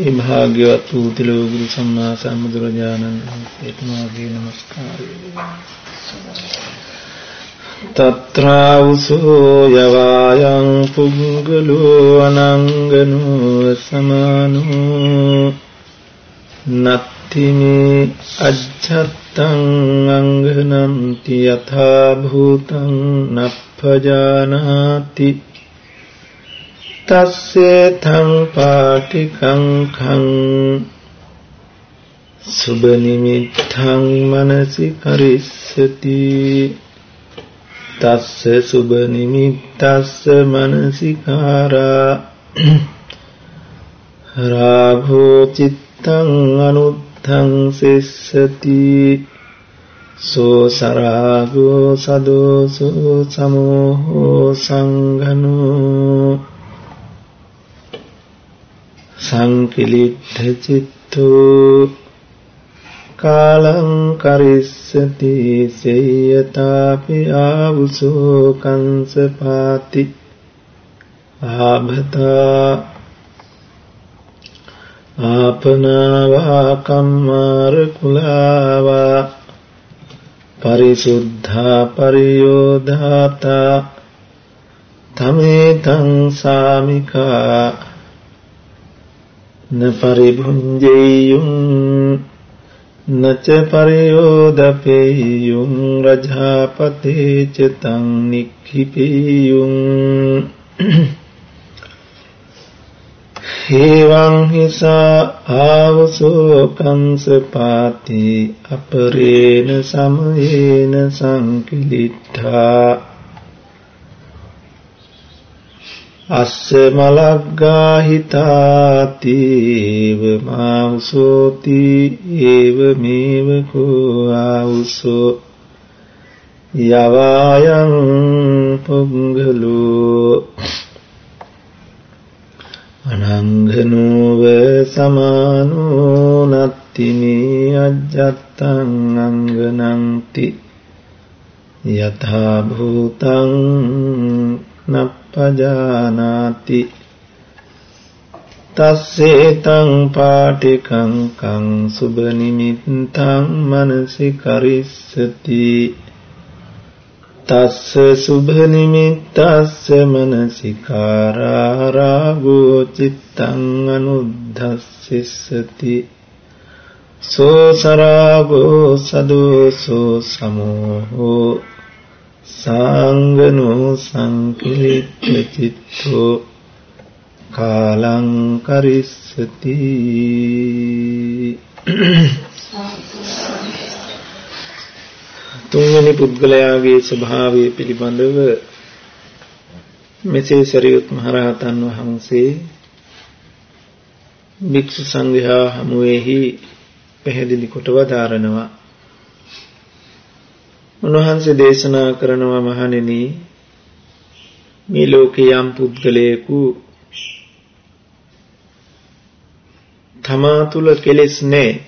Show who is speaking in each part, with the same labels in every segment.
Speaker 1: ඒ භාග්‍යවත් වූ තිලෝගුරු සම්මා සම්බුදුරජාණන් වහන්සේට මාගේ නමස්කාරය. තත්‍රාවුසෝ යවායන් පුංගලෝ අනංගනෝ සමානෝ නත්තිමේ අජ්ජත්තං අංගනන්ති යථා භූතං නප්පජානාති තස්සේ තං පාටිකං khං සුබ නිමිත්තං මනසි කරිස්සති තස්ස සුබ නිමිත්තස්ස මනසිකාරා රාගෝ චිත්තං අනුත්තං සිස්සති සෝ සරාගෝ සදෝසෝ සමෝහෝ සංඝනෝ සංකිලිට්ඨ චිත්තෝ කාලං කරිස්සති සේයතාපි ආවුසෝ කංසපාති ආභතා ආපනාවා කම්මාර කුලාවා පරිසුද්ධා පරියෝධාතා තමේතං සාමිකා න පරිභුඤ්ජේයුං නච පරියෝදපේයුං රජාපතේ ච තං නික්ඛිපේයුං හේවං හිසා ආවසෝ කංසපාති අපරේන සමයේන සංකිලිට්ඨා අස්ස මලග්ගාහිතාති වමාවසෝති ඒව මේව කෝ ආවසෝ යවායන් පුංගලෝ අනංගනෝව සමානෝ නත්තිමේ අජ්ජත්තං අංගනන්ති යථා භූතං නප්පජානාති තස්සේ තං පාටිකං කං සුබ නිමිත්තං මනසි කරිස්සති තස්ස සුබ නිමිත්තස්ස මනසිකාරා රාගෝ චිත්තං අනුද්ධස්සිස්සති සෝ සරාගෝ සදෝසෝ සමෝහෝ සංගනෝ සංකිලිට්ඨ චිත්තෝ කාලං කරිස්සති. තුන්වෙනි පුද්ගලයාගේ ස්වභාවය පිළිබඳව මෙසේ සරියුත් මහරහතන් වහන්සේ භික්ෂු සංඝයා හමුවේහි පැහැදිලි කොට වදාරනවා. උන්වහන්සේ දේශනා කරනවා, මහණෙනි, මේ ලෝකේ යම් පුද්ගලයෙකු තමා තුල කෙලෙස් නැහැ,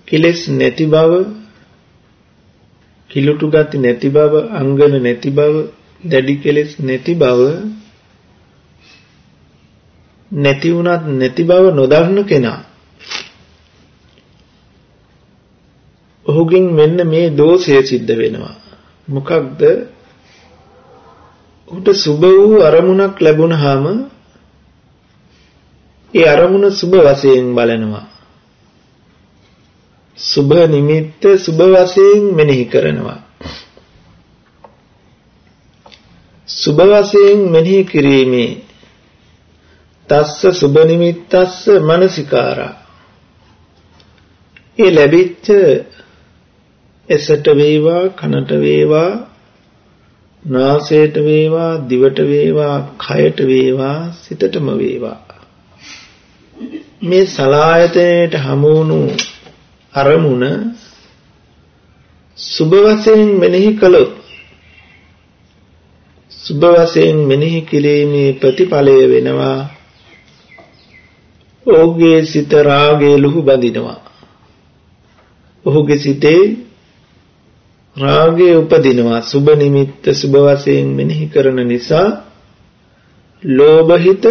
Speaker 1: කෙලෙස් නැති බව, කිලුටු ගති නැති බව, අංගන නැති බව, දැඩි කෙලෙස් නැති බව, නැති වුණත් නැති බව නොදන්න කෙනා, ඔහුගෙන් මෙන්න මේ දෝෂය සිද්ධ වෙනවා. මොකක්ද? උට සුබ වූ අරමුණක් ලැබුණාම ඒ අරමුණ සුබ වශයෙන් බලනවා. සුබ නිමිත්ත සුබ වශයෙන් මෙනෙහි කරනවා. සුබ වශයෙන් මෙනෙහි කිරීමේ තස්ස සුබ නිමිත්තස්ස මනසිකාරා. ඒ ලැබිච්ච එසට වේවා, කනට වේවා, නාසයට වේවා, දිවට වේවා, කයට වේවා, සිතටම වේවා, මේ සලායතනයට හමුණු අරමුණ සුබ වශයෙන් මෙනෙහි කළොත්, සුබ වශයෙන් මෙනෙහි කිරීමේ ප්‍රතිඵලය වෙනවා ඔහුගේ සිත රාගයේ ලුහු බඳිනවා. ඔහුගේ සිතේ රාගය උපදිනවා. සුබ නිමිත්ත සුබ වශයෙන් මෙනෙහි කරන නිසා ලෝභ හිත,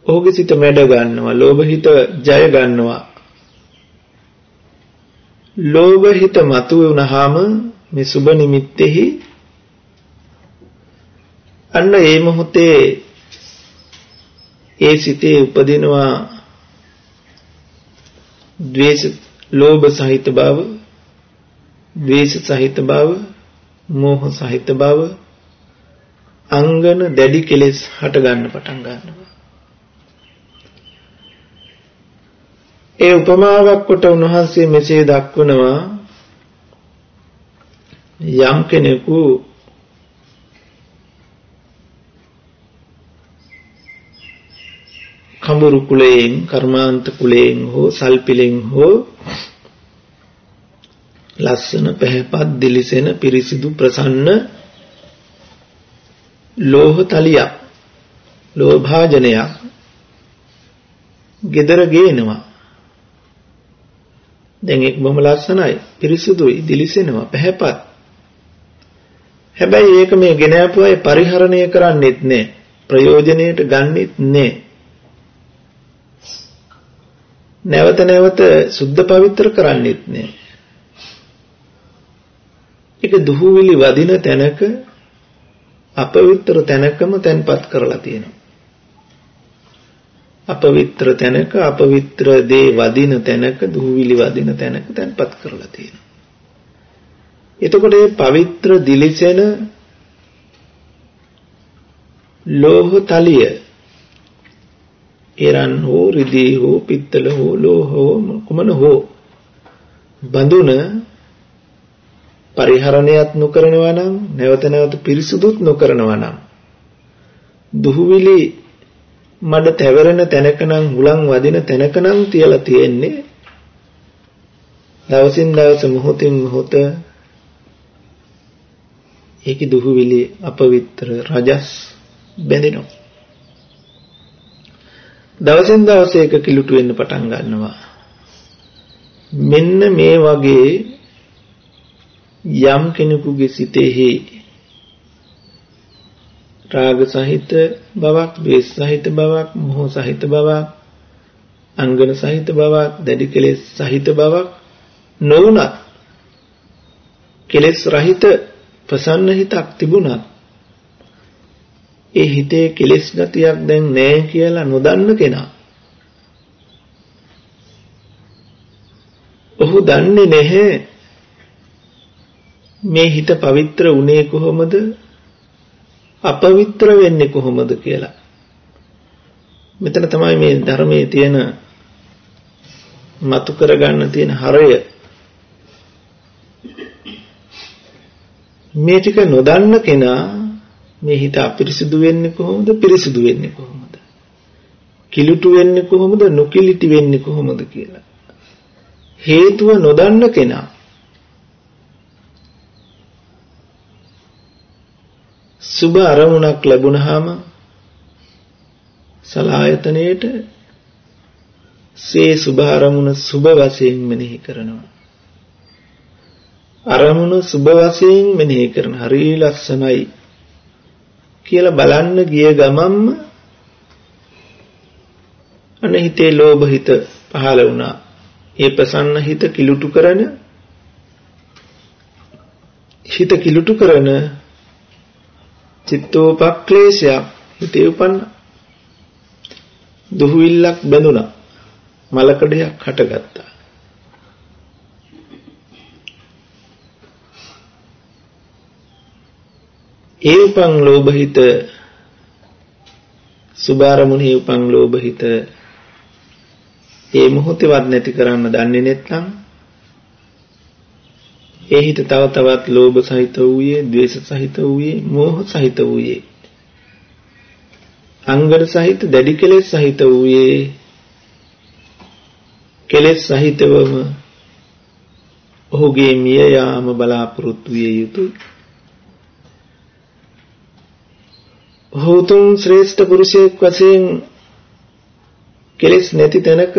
Speaker 1: ඔහුගේ සිත මැඩ ගන්නවා. ලෝභ හිත ජය ගන්නවා. ලෝභ හිත මතුවුනහම මේ සුබ නිමිත්තේහි අන්න ඒ මොහොතේ ඒ සිතේ උපදිනවා ද්වේෂ ලෝභ සහිත බව, ද්වේෂ සහිත බව, මෝහ සහිත බව, අංගන දැඩි කෙලෙස් හට ගන්න පටන් ගන්නවා. ඒ උපමාවක් කොට උන්වහන්සේ මෙසේ දක්වනවා යම් කෙනෙකු කඹුරු කුලයෙන්, කර්මාන්ත කුලයෙන් හෝ සල්පිලෙන් හෝ ලස්සන පැහැපත් දිලිසෙන පිරිසිදු ප්‍රසන්න ලෝහ තලියක්, ලෝහ භාජනයක් ගෙදර ගේනවා. දැන් ඒක බොහොම ලස්සනයි, පිරිසිදුයි, දිලිසෙනවා, පැහැපත්. හැබැයි ඒක මේ ගෙන ආපු අය පරිහරණය කරන්නෙත් නෑ, ප්‍රයෝජනෙට ගන්නෙත් නෑ. නැවත නැවත සුද්ධ පවිත්‍ර කරන්නෙත් නෑ. ඒක දුහුවිලි වදින තැනක, අපවිත්‍ර තැනකම තැන්පත් කරලා තියෙනවා. අපවිත්‍ර තැනක, අපවිත්‍ර දේ වදින තැනක, දුහුවිලි වදින තැනක තැන්පත් කරලා තියෙනවා. එතකොට මේ පවිත්‍ර දිලිසෙන ලෝහ තලිය, එරන් හෝ රිදී හෝ පිත්තල හෝ ලෝහ හෝ කුමන හෝ බඳුන පරිහරණයත් නොකරනවා නම්, නැවත නැවත පිරිසුදුත් නොකරනවා නම්, දුහුවිලි මඩ තැවරෙන තැනක නම්, හුලං වදින තැනක නම් තියලා තියෙන්නේ, දවසින් දවස මොහොතින් මොහොත ඒකේ දුහුවිලි අපවිත්‍ර රජස් බැඳෙනවා. දවසින් දවස ඒක කිලුට වෙන්න පටන් ගන්නවා. මෙන්න මේ වගේ යම් කෙනෙකුගේ සිතෙහි රාග සහිත බවක්, ද්වේෂ සහිත බවක්, මෝහ සහිත බවක්, අංගන සහිත බවක්, දැඩි කෙලෙස් සහිත බවක් නොවුනත්, කෙලෙස් රහිත ප්‍රසන්න හිතක් තිබුණත්, ඒ හිතේ කෙලෙස් ගතියක් දැන් නැහැ කියලා නොදන්න කෙනා, ඔහු දන්නේ නැහැ මේ හිත පවිත්‍ර උනේ කොහොමද, අපවිත්‍ර වෙන්නේ කොහොමද කියලා. මෙතන තමයි මේ ධර්මයේ තියෙන මතු කරගන්න තියෙන හරය. මේ ටික නොදන්න කෙනා මේ හිත අපිරිසිදු වෙන්නේ කොහොමද, පිරිසිදු වෙන්නේ කොහොමද, කිලුටු වෙන්නේ කොහොමද, නොකිලිටි වෙන්නේ කොහොමද කියලා හේතුව නොදන්න කෙනා සුබ අරමුණක් ලැබුණාම සලායතනයේට සේ සුබ අරමුණ සුබ වශයෙන් මෙනෙහි කරනවා. අරමුණ සුබ වශයෙන් මෙනෙහි කරන හරි ලස්සනයි කියලා බලන්න ගිය ගමන්ම අනහිතේ ලෝභ හිත පහළ වුණා. ඒ ප්‍රසන්න හිත කිලුටු කරන චිත්තෝපක්ලේශයක් හිතේ උපන්න. දුහුවිල්ලක් බැඳුණා, මලකඩයක් හටගත්තා. ඒ උපන් ලෝභ හිත, සුභාරමුණේ උපන් ලෝභ හිත ඒ මොහොතේවත් නැති කරන්න දන්නේ නැත්නම්, ඒ හිත තව තවත් ලෝභ සහිත වූයේ, ද්වේෂ සහිත වූයේ, මෝහ සහිත වූයේ, අංගන සහිත, දැඩි කෙලෙස් සහිත වූයේ, කෙලෙස් සහිතවම ඔහුගේ මිය යාම බලාපොරොත්තු විය යුතුයි. ඔහුතුන් ශ්‍රේෂ්ඨ පුරුෂයෙක් වශයෙන් කෙලෙස් නැති තැනක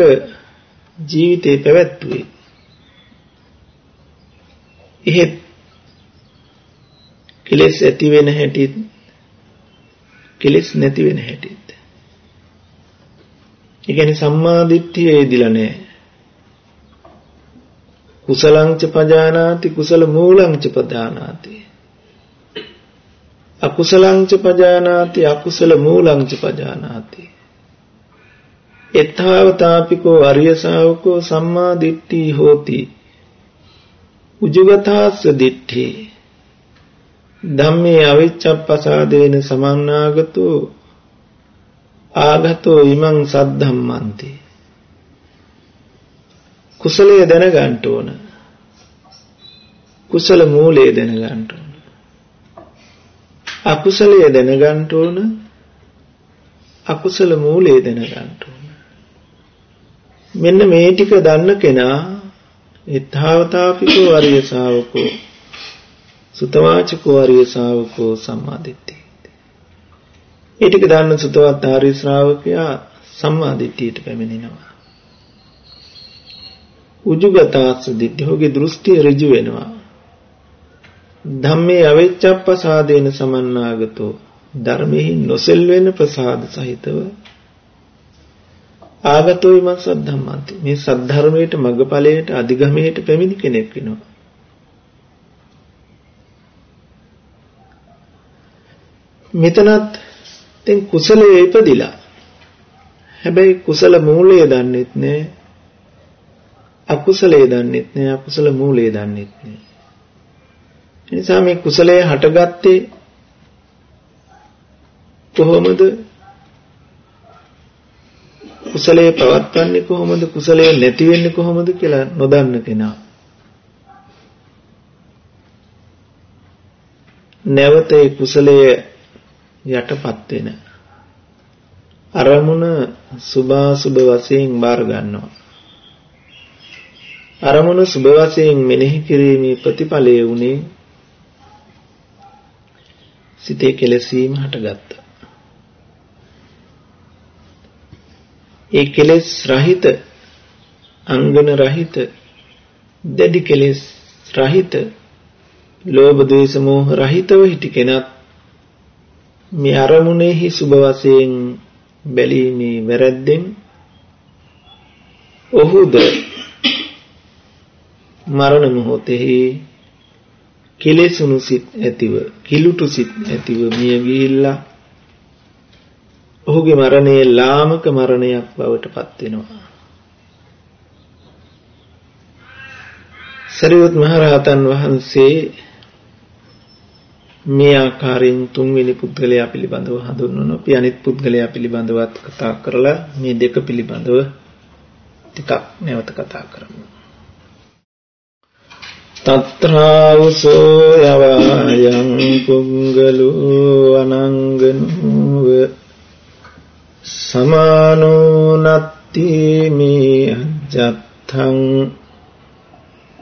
Speaker 1: ජීවිතේ පැවැත්වුවේ. එහෙත් කෙලෙස් ඇති වෙන හැටිත්, කෙලෙස් නැති වෙන හැටිත් ඒ කියන්නේ සම්මා දිට්ඨිය එදිලා නැහැ. කුසලංච පජානාති කුසල මූලංච පජානාති. අකුසලංච පජානාති අකුසල මූලංච පජානාති. එත්තාවතාපිකෝ අරිය ශාවකෝ සම්මා දිට්ඨි හෝති. උජුගතාස්ස දිට්ඨි. ධම්මේ අවිච්ඡප්පසාදේන සමන්නාගතෝ ආගතෝ ඉමං සද්ධම්මන්ති. කුසලයේ දැනගන්න ඕන. කුසල මූලයේ දැනගන්න ඕන. අකුසලයේ දැනගන්න ඕන. අකුසල මූලයේ දැනගන්න ඕන. මෙන්න මේ ටික දන්න කෙනා ඊතාවතාපිකෝ අරිය ශාවකෝ සුතවාචකෝ අරිය ශාවකෝ සම්මාදිට්ඨි. ඒ ටික දන්න සුතවත් ආර්ය ශ්‍රාවකයා සම්මාදිට්ඨියට පැමිණෙනවා. උජුගතාස්ස දිට්ඨියෝගේ දෘෂ්ටිය ඍජු වෙනවා. ධම්මේ අවිච්ඡප්පසාදේන සමන්නාගතෝ ධර්මෙහි නොසෙල්වෙන ප්‍රසාද සහිතව ආගතෝ ඉමං සද්ධම්මන්ති. මේ සද්ධර්මයට මග්ගඵලයට අධිගමයට පැමිණි කෙනෙක් වෙනවා. මෙතනත් දැන් කුසලයේ ඉපදිලා හැබැයි කුසල මූලය දන්නෙත් නෑ, අකුසලයේ දන්නෙත් නෑ, අකුසල මූලය දන්නෙත් නෑ. ඒ නිසා මේ කුසලයේ හටගත්තේ කොහොමද? කුසලයේ පවත්වන්නේ කොහොමද? කුසලයේ නැති වෙන්නේ කොහොමද කියලා නොදන්න කෙනා නැවත ඒ කුසලයේ යටපත් වෙන අරමුණ සුභාසුභ වශයෙන් බාර ගන්නවා. අරමුණ සුභ වශයෙන් මෙනෙහි කිරීමේ ප්‍රතිඵලය උනේ සිතේ කෙලෙසීම හටගත්තා. ඒ කෙලෙස් රහිත, අංගන රහිත, දැඩි කෙලෙස් රහිත, ලෝභ ද්වේෂ මෝහ රහිතව හිටි කෙනත් මේ අරමුණෙහි සුභ වශයෙන් බැලීමේ වැරැද්දෙන් ඔහුද මරණ මොහොතෙහි කෙලෙසුණු සිත් ඇතිව, කිලුටු සිත් ඇතිව මිය ගිහිල්ලා ඔහුගේ මරණය ලාමක මරණයක් බවට පත් වෙනවා. සරියුත් මහ රහතන් වහන්සේ මේ ආකාරයෙන් තුන්වෙනි පුද්ගලයා පිළිබඳව හඳුන්වන අපි අනිත් පුද්ගලයා පිළිබඳවත් කතා කරලා මේ දෙක පිළිබඳව ටිකක් නැවත කතා කරමු. තත්‍රාවසෝ යවයන් පුංගලෝ අනංගනෝව සමානෝ නත්ති මේ අජත්තං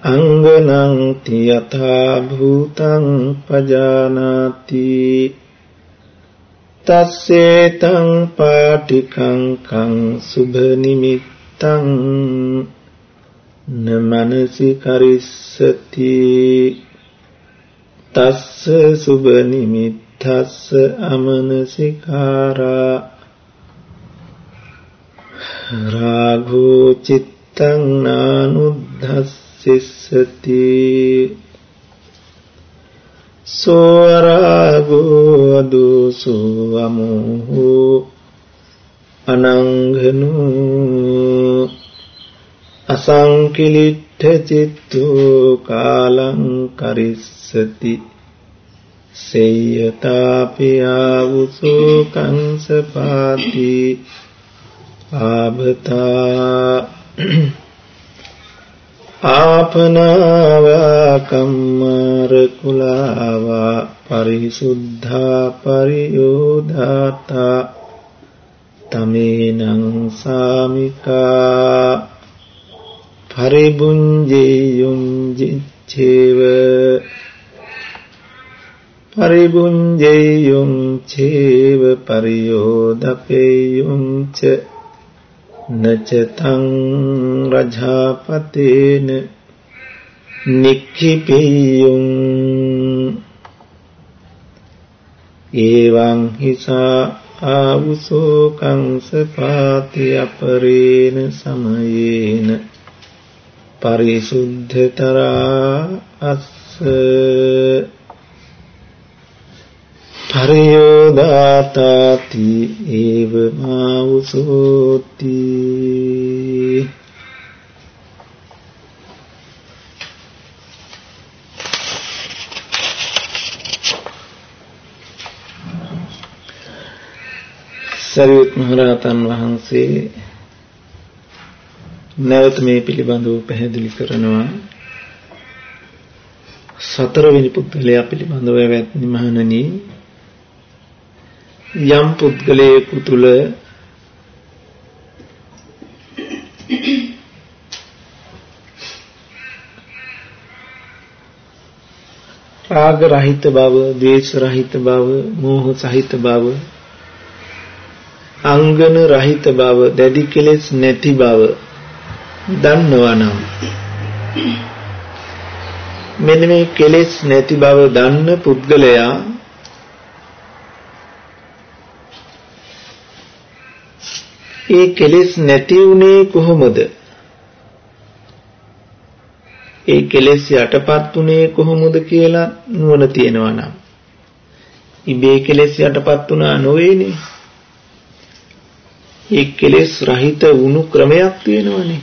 Speaker 1: අංගනං තියථා භූතං පජානාති තස්සේතං පාටිකං කං සුභ නිමිත්තං නමනසි කරිස්සති තස්ස සුභ නිමිත්තස්ස අමනසිකාරා රාගෝ චිත්තං නානුද්ධස්සති සෝ රාගෝ දෝසෝ අමෝහෝ අනංඝනෝ අසංකිලිට්ඨ චිත්තෝ කාලං කරිස්සති සේයතාපි ආවුසෝ කංසපාති ආභතා ආපනාවා කම්මාර කුලාවා පරිසුද්ධා පරියෝදාතා තමේනං සාමිකා පරිබුඤ්ජේයුං චේව පරියෝදපේයුං ච නචතං රජාපතේන නික්ඛිපේයුං එවං හිසා ආවුසෝ කංස පාති අපරේන සමයේන පරිසුද්ධතරා අස්ස පරියෝදාතාති ඒව මාවුසෝති. සරියුත් මහ රහතන් වහන්සේ නැවත මේ පිළිබඳව පැහැදිලි කරනවා. සතරවෙනි පුද්ගලයා පිළිබඳව වැත්නි මහණනි, යම් පුද්ගලයෙකු තුල රාග රහිත බව, ද්වේෂ රහිත බව, මෝහ සහිත බව, අංගන රහිත බව, දැඩි කෙලෙස් නැති බව දන්නවා නම්, මෙන්න මේ කෙලෙස් නැති බව දන්න පුද්ගලයා ඒ කෙලෙස් නැති උනේ කොහොමද? ඒ කෙලෙස් යටපත් උනේ කොහොමද කියලා නුවණ තියෙනවා නම්, ඉබේ කෙලෙස් යටපත් උනා නොවේනේ. ඒ කෙලෙස් රහිත වුණු ක්‍රමයක් තියෙනවනේ.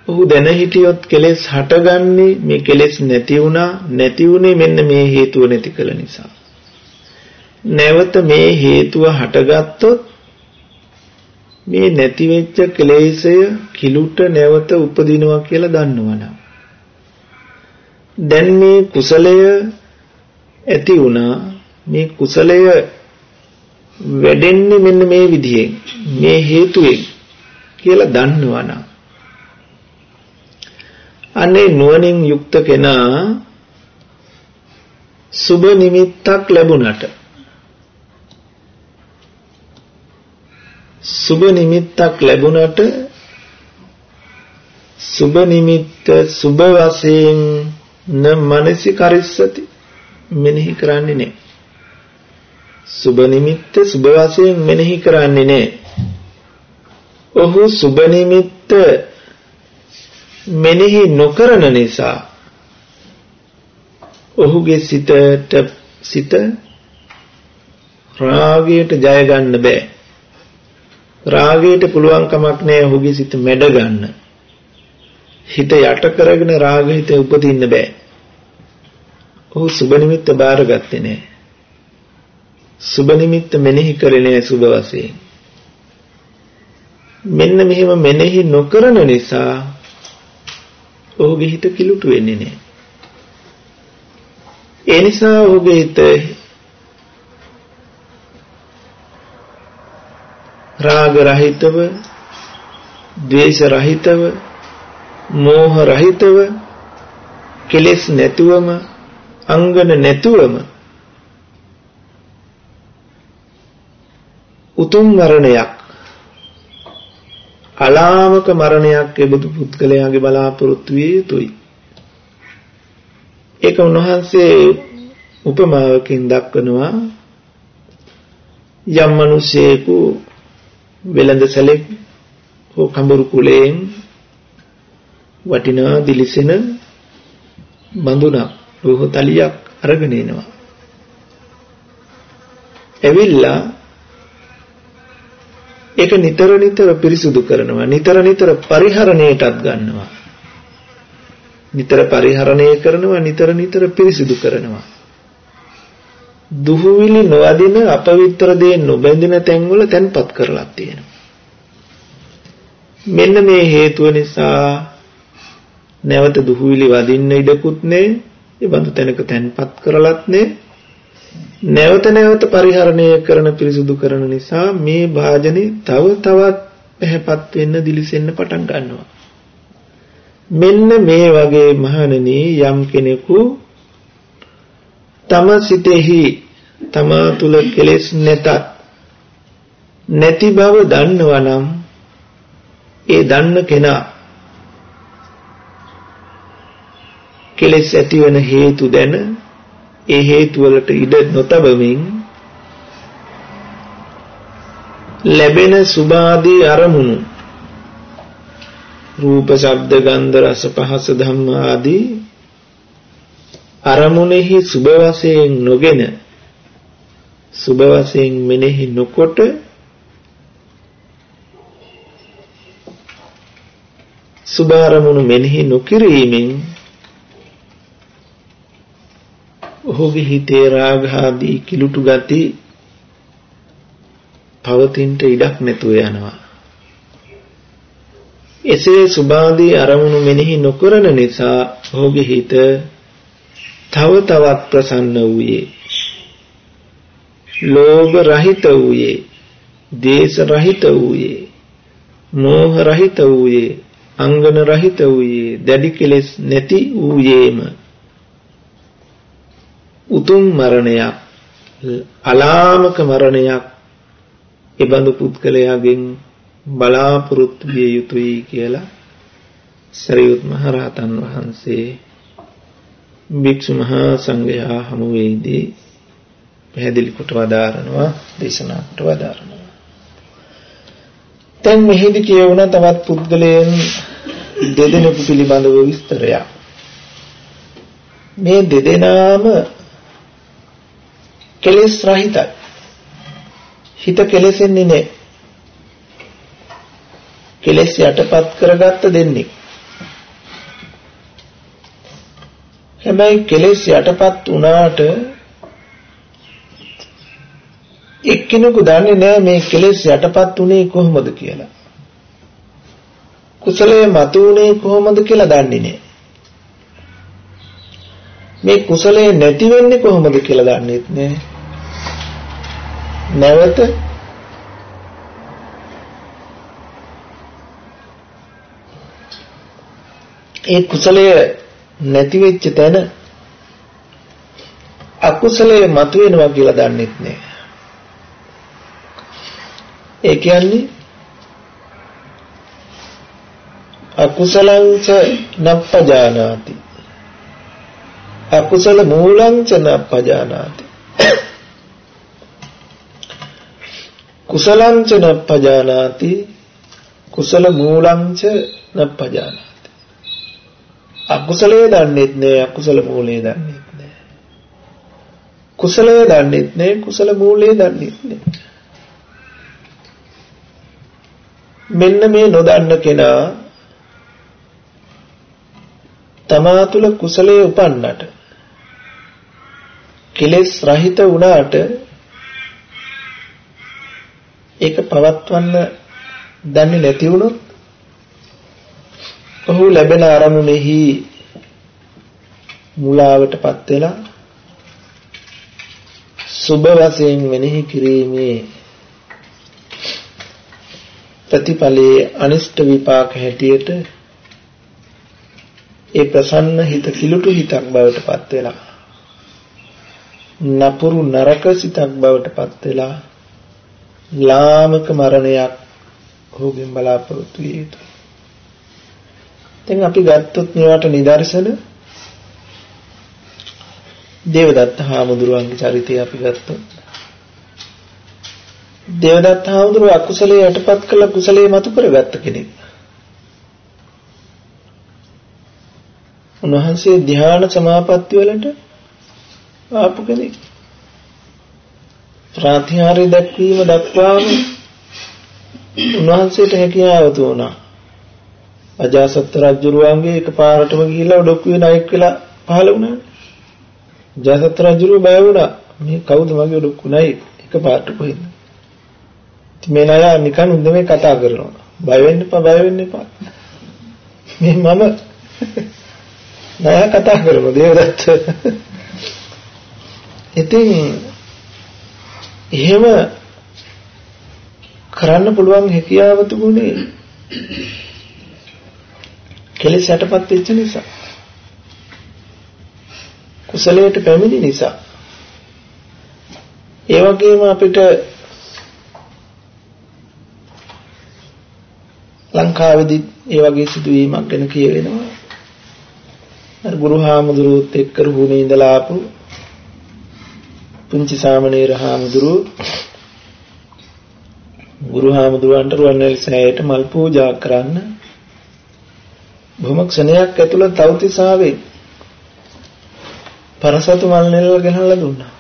Speaker 1: ඔහු දැන හිටියොත් කෙලෙස් හටගන්නේ, මේ කෙලෙස් නැති වුණා, නැති වුණේ මෙන්න මේ හේතුව නැති කළ නිසා. නැවත මේ හේතුව හටගත්තොත් මේ නැති වෙච්ච කෙලෙසය කිලුට නැවත උපදිනවා කියලා දන්නවනම්, දැන් මේ කුසලය ඇති වුණා, මේ කුසලය වැඩෙන්නේ මෙන්න මේ විදිහෙන්, මේ හේතුවෙන් කියලා දන්නවනම්, අනේ නුවණින් යුක්ත කෙනා සුබ නිමිත්තක් ලැබුණට, සුබ නිමිත්තක් ලැබුණට සුබ නිමිත්ත සුබ වශයෙන් න මනසිකරිස්සති, මෙනෙහි කරන්නේ නැහැ. සුබ නිමිත්ත සුබ වශයෙන් මෙනෙහි කරන්නේ නැහැ. ඔහු සුබ නිමිත්ත මෙනෙහි නොකරන නිසා ඔහුගේ සිත රාගයට ජය ගන්න බෑ. රාගයට පුළුවන් කමක් නැහැ ඔහුගේ සිත මැඩ ගන්න. හිත යට කරගෙන රාග හිත උපදින්න බෑ. ඔහු සුබ නිමිත්ත බාරගත්තේ නැහැ. සුබ නිමිත්ත මෙනෙහි කරේ නැහැ සුබ වශයෙන්. මෙන්න මෙහෙම මෙනෙහි නොකරන නිසා ඔහුගේ හිත කිලුට වෙන්නේ නැහැ. ඒ නිසා ඔහුගේ හිත රාග රහිතව, ද්වේෂ රහිතව, මෝහ රහිතව, කෙලෙස් නැතුවම, අංගන නැතුවම උතුම් මරණයක්, අලාමක මරණයක් එබඳු පුද්ගලයාගේ බලාපොරොත්තු විය යුතුයි. ඒක උන්වහන්සේ උපමාවකින් දක්වනවා. යම් මිනිසෙකු වෙළඳ සැලෙක් හෝ කඹුරු කුලයෙන් වටිනා දිලිසෙන බඳුනක්, රෝහ තලියක් අරගෙන එනවා. ඇවිල්ලා ඒක නිතර නිතර පිරිසුදු කරනවා, නිතර නිතර පරිහරණයටත් ගන්නවා, නිතර පරිහරණය කරනවා, නිතර නිතර පිරිසුදු කරනවා. දුහුවිලි නොවදින අපවිත්‍ර දේ නොබැඳින තැන්වල තැන්පත් කරලා තියෙනවා. මෙන්න මේ හේතුව නිසා නැවත දුහුවිලි වදින්න ඉඩකුත් නැහැ. ඒ බඳු තැනක තැන්පත් කරලත් නැහැ. නැවත නැවත පරිහරණය කරන පිරිසුදු කරන නිසා මේ භාජනේ තව තවත් පැහැපත් වෙන්න, දිලිසෙන්න පටන් ගන්නවා. මෙන්න මේ වගේ මහණෙනි, යම් කෙනෙකු තම සිතෙහි තමා තුල කෙලෙස් නැති බව දන්නවා නම්, ඒ දන්න කෙනා කෙලෙස් ඇතිවන හේතු දැන ඒ හේතු වලට ඉඩ නොතබමින් ලැබෙන සුභාදී අරමුණු රූප ශබ්ද ගන්ධ රස පහස ධම්ම ආදී අරමුණෙහි සුභ වශයෙන් නොගෙන සුභ වශයෙන් මෙනෙහි නොකොට සුභ අරමුණු මෙනෙහි නොකිරීමෙන් ඔහුගේ හිතේ රාග ආදී කිලුටු ගති පවතින්ට ඉඩක් නැතුව යනවා. එසේ සුභාදී අරමුණු මෙනෙහි නොකරන නිසා ඔහුගේ හිත තව තවත් ප්‍රසන්න වූයේ, ලෝභ රහිත වූයේ, දේශ රහිත වූයේ, මෝහ රහිත වූයේ, අංගන රහිත වූයේ, දැඩි කෙලෙස් නැති වූයේම උතුම් මරණයක්, අලාමක මරණයක් එබඳු පුද්ගලයාගෙන් බලාපොරොත්තු විය යුතුයි කියලා සරියුත් මහ රහතන් වහන්සේ භික්ෂු මහා සංඝයා හමුවේදී පැහැදිලි කොට වදාරනවා, දේශනා කොට වදාරනවා. දැන් මෙහිදී කියවුණ තවත් පුද්ගලයන් දෙදෙනෙකු පිළිබඳව විස්තරයක්. මේ දෙදෙනාම කෙලෙස් රහිතයි. හිත කෙලෙසෙන්නේ නැහැ. කෙලෙස් යටපත් කරගත්ත දෙන්නේ. හැබැයි කෙලෙස් යටපත් වුණාට එක්කෙනෙකු දන්නේ නැහැ මේ කෙලෙස් යටපත් උනේ කොහොමද කියලා. කුසලයේ මතුනේ කොහොමද කියලා දන්නේ නැහැ. මේ කුසලයේ නැති වෙන්නේ කොහොමද කියලා දන්නේත් නැහැ. නැවත ඒ කුසලය නැති වෙච්ච තැන අකුසලයේ මතුවෙනවා කියලා දන්නෙත් නෑ. ඒ කියන්නේ අකුසලං ච නප්පජානාති, අකුසල මූලං ච නප්පජානාති, කුසලං ච නප්පජානාති, කුසල මූලං ච නප්පජානාති. අකුසලයේ දන්නේත් නෑ, අකුසල මූලයේ දන්නේත් නෑ. කුසලයේ දන්නේත් නෑ, කුසල මූලයේ දන්නේත් නෑ. මෙන්න මේ නොදන්න කෙනා තමා තුළ කුසලයේ උපන්නට, කෙලෙස් රහිත වුණාට ඒක පවත්වන්න දන්නේ නැති වුණොත් ඔහු ලැබෙන අරමුණෙහි මුලාවටපත් වෙලා සුභ වශයෙන් මෙනෙහි කිරීමේ ප්‍රතිඵලයේ අනිෂ්ට විපාක හැටියට ඒ ප්‍රසන්න හිත කිලුටු හිතක් බවට පත් වෙලා නපුරු නරක සිතක් බවට පත් වෙලා ලාමක මරණයක් ඔහුගෙන් බලාපොරොත්තු විය යුතුයි. දැන් අපි ගත්තොත් මේවට නිදර්ශන දේවදත්ත හාමුදුරුවන්ගේ චරිතය අපි ගත්තොත් දේවදත්ත හාමුදුරුව අකුසලයේ යටපත් කළ කුසලයේ මතු කරගත්ත කෙනෙක්. උන්වහන්සේ ධ්‍යාන සමාපatti වලට ආපු කෙනෙක්. ප්‍රාතිහාර්ය දක්වීම දක්වාම උන්වහන්සේට හැකියාව තුණා. අජාසත් රජුරුවන්ගේ එකපාරටම ගිහිල්ලා ඔඩොක්කුවේ නායක වෙලා පහළ වුණානේ. අජාසත් රජුරුව බය වුණා. මේ කවුද මගේ ඔඩොක්කු නායක? එකපාරට කොහෙන්ද? ඉතින් මේ නායා නිකන් උන්ද මේ කතා කරනවා. බය වෙන්න එපා, බය වෙන්න එපා. මේ මම නායා කතා කරනවා දේවදත්ත. ඉතින් එහෙම කරන්න පුළුවන් හැකියාව තිබුණේ කෙලෙස් යටපත් වෙච්ච නිසා, කුසලයට පැමිණි නිසා. ඒ වගේම අපිට ලංකාවේදී ඒ වගේ සිදුවීමක් ගැන කියවෙනවා. අර ගුරු හාමුදුරුවොත් එක්ක රුහුණේ ඉඳලා ආපු පුංචි සාමණේර හාමුදුරුවෝ ගුරු හාමුදුරුවන්ට රුවන්වැලි සෑයට මල් පූජා කරන්න බොහොම ක්ෂණයක් ඇතුළත තවතිසාවේ පරසතු මල් නෙල්ල ගෙනල්ලා දුන්නා.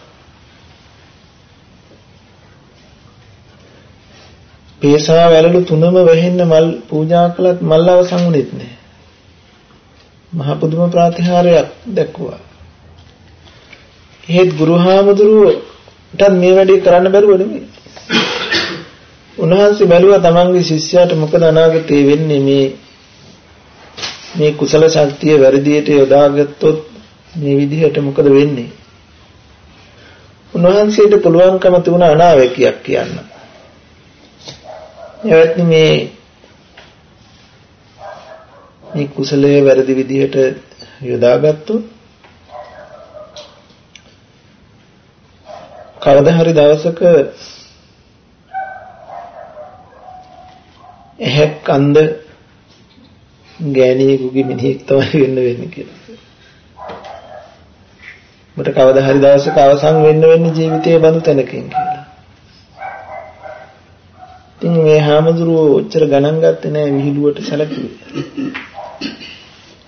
Speaker 1: පේසා වැළලු තුනම වැහෙන්න මල් පූජා කළත් මල් අවසන් වුණෙත් නෑ. මහ පුදුම ප්‍රතිහාරයක් දැක්වුවා. ඒත් ගුරු හාමුදුරුවන්ට මේ වැඩේ කරන්න බැරුව නෙමෙයි. උන්වහන්සේ බැලුවා තමන්ගේ ශිෂ්‍යයාට මොකද අනාගතේ වෙන්නේ මේ කුසල ශක්තිය වැඩියට යොදාගත්තොත් මේ විදිහට මොකද වෙන්නේ? උන්වහන්සේට පුළුවන්කම තිබුණා අනාවැකියක් කියන්න. එවත්නි මේ කුසලයේ වැරදි විදිහට යොදාගත්තොත් කවදා හරි දවසක එහෙක් අන්ද ගෑණියෙකුගේ මිනිහෙක් තමයි වෙන්නේ කියලා. මට කවදා හරි දවසක අවසන් වෙන්නේ ජීවිතයේ බඳු තැනකින් කියලා. ඉතින් මේ හාමුදුරුවෝ ඔච්චර ගණන් ගත්තේ නෑ විහිළුවට සැලකුවේ.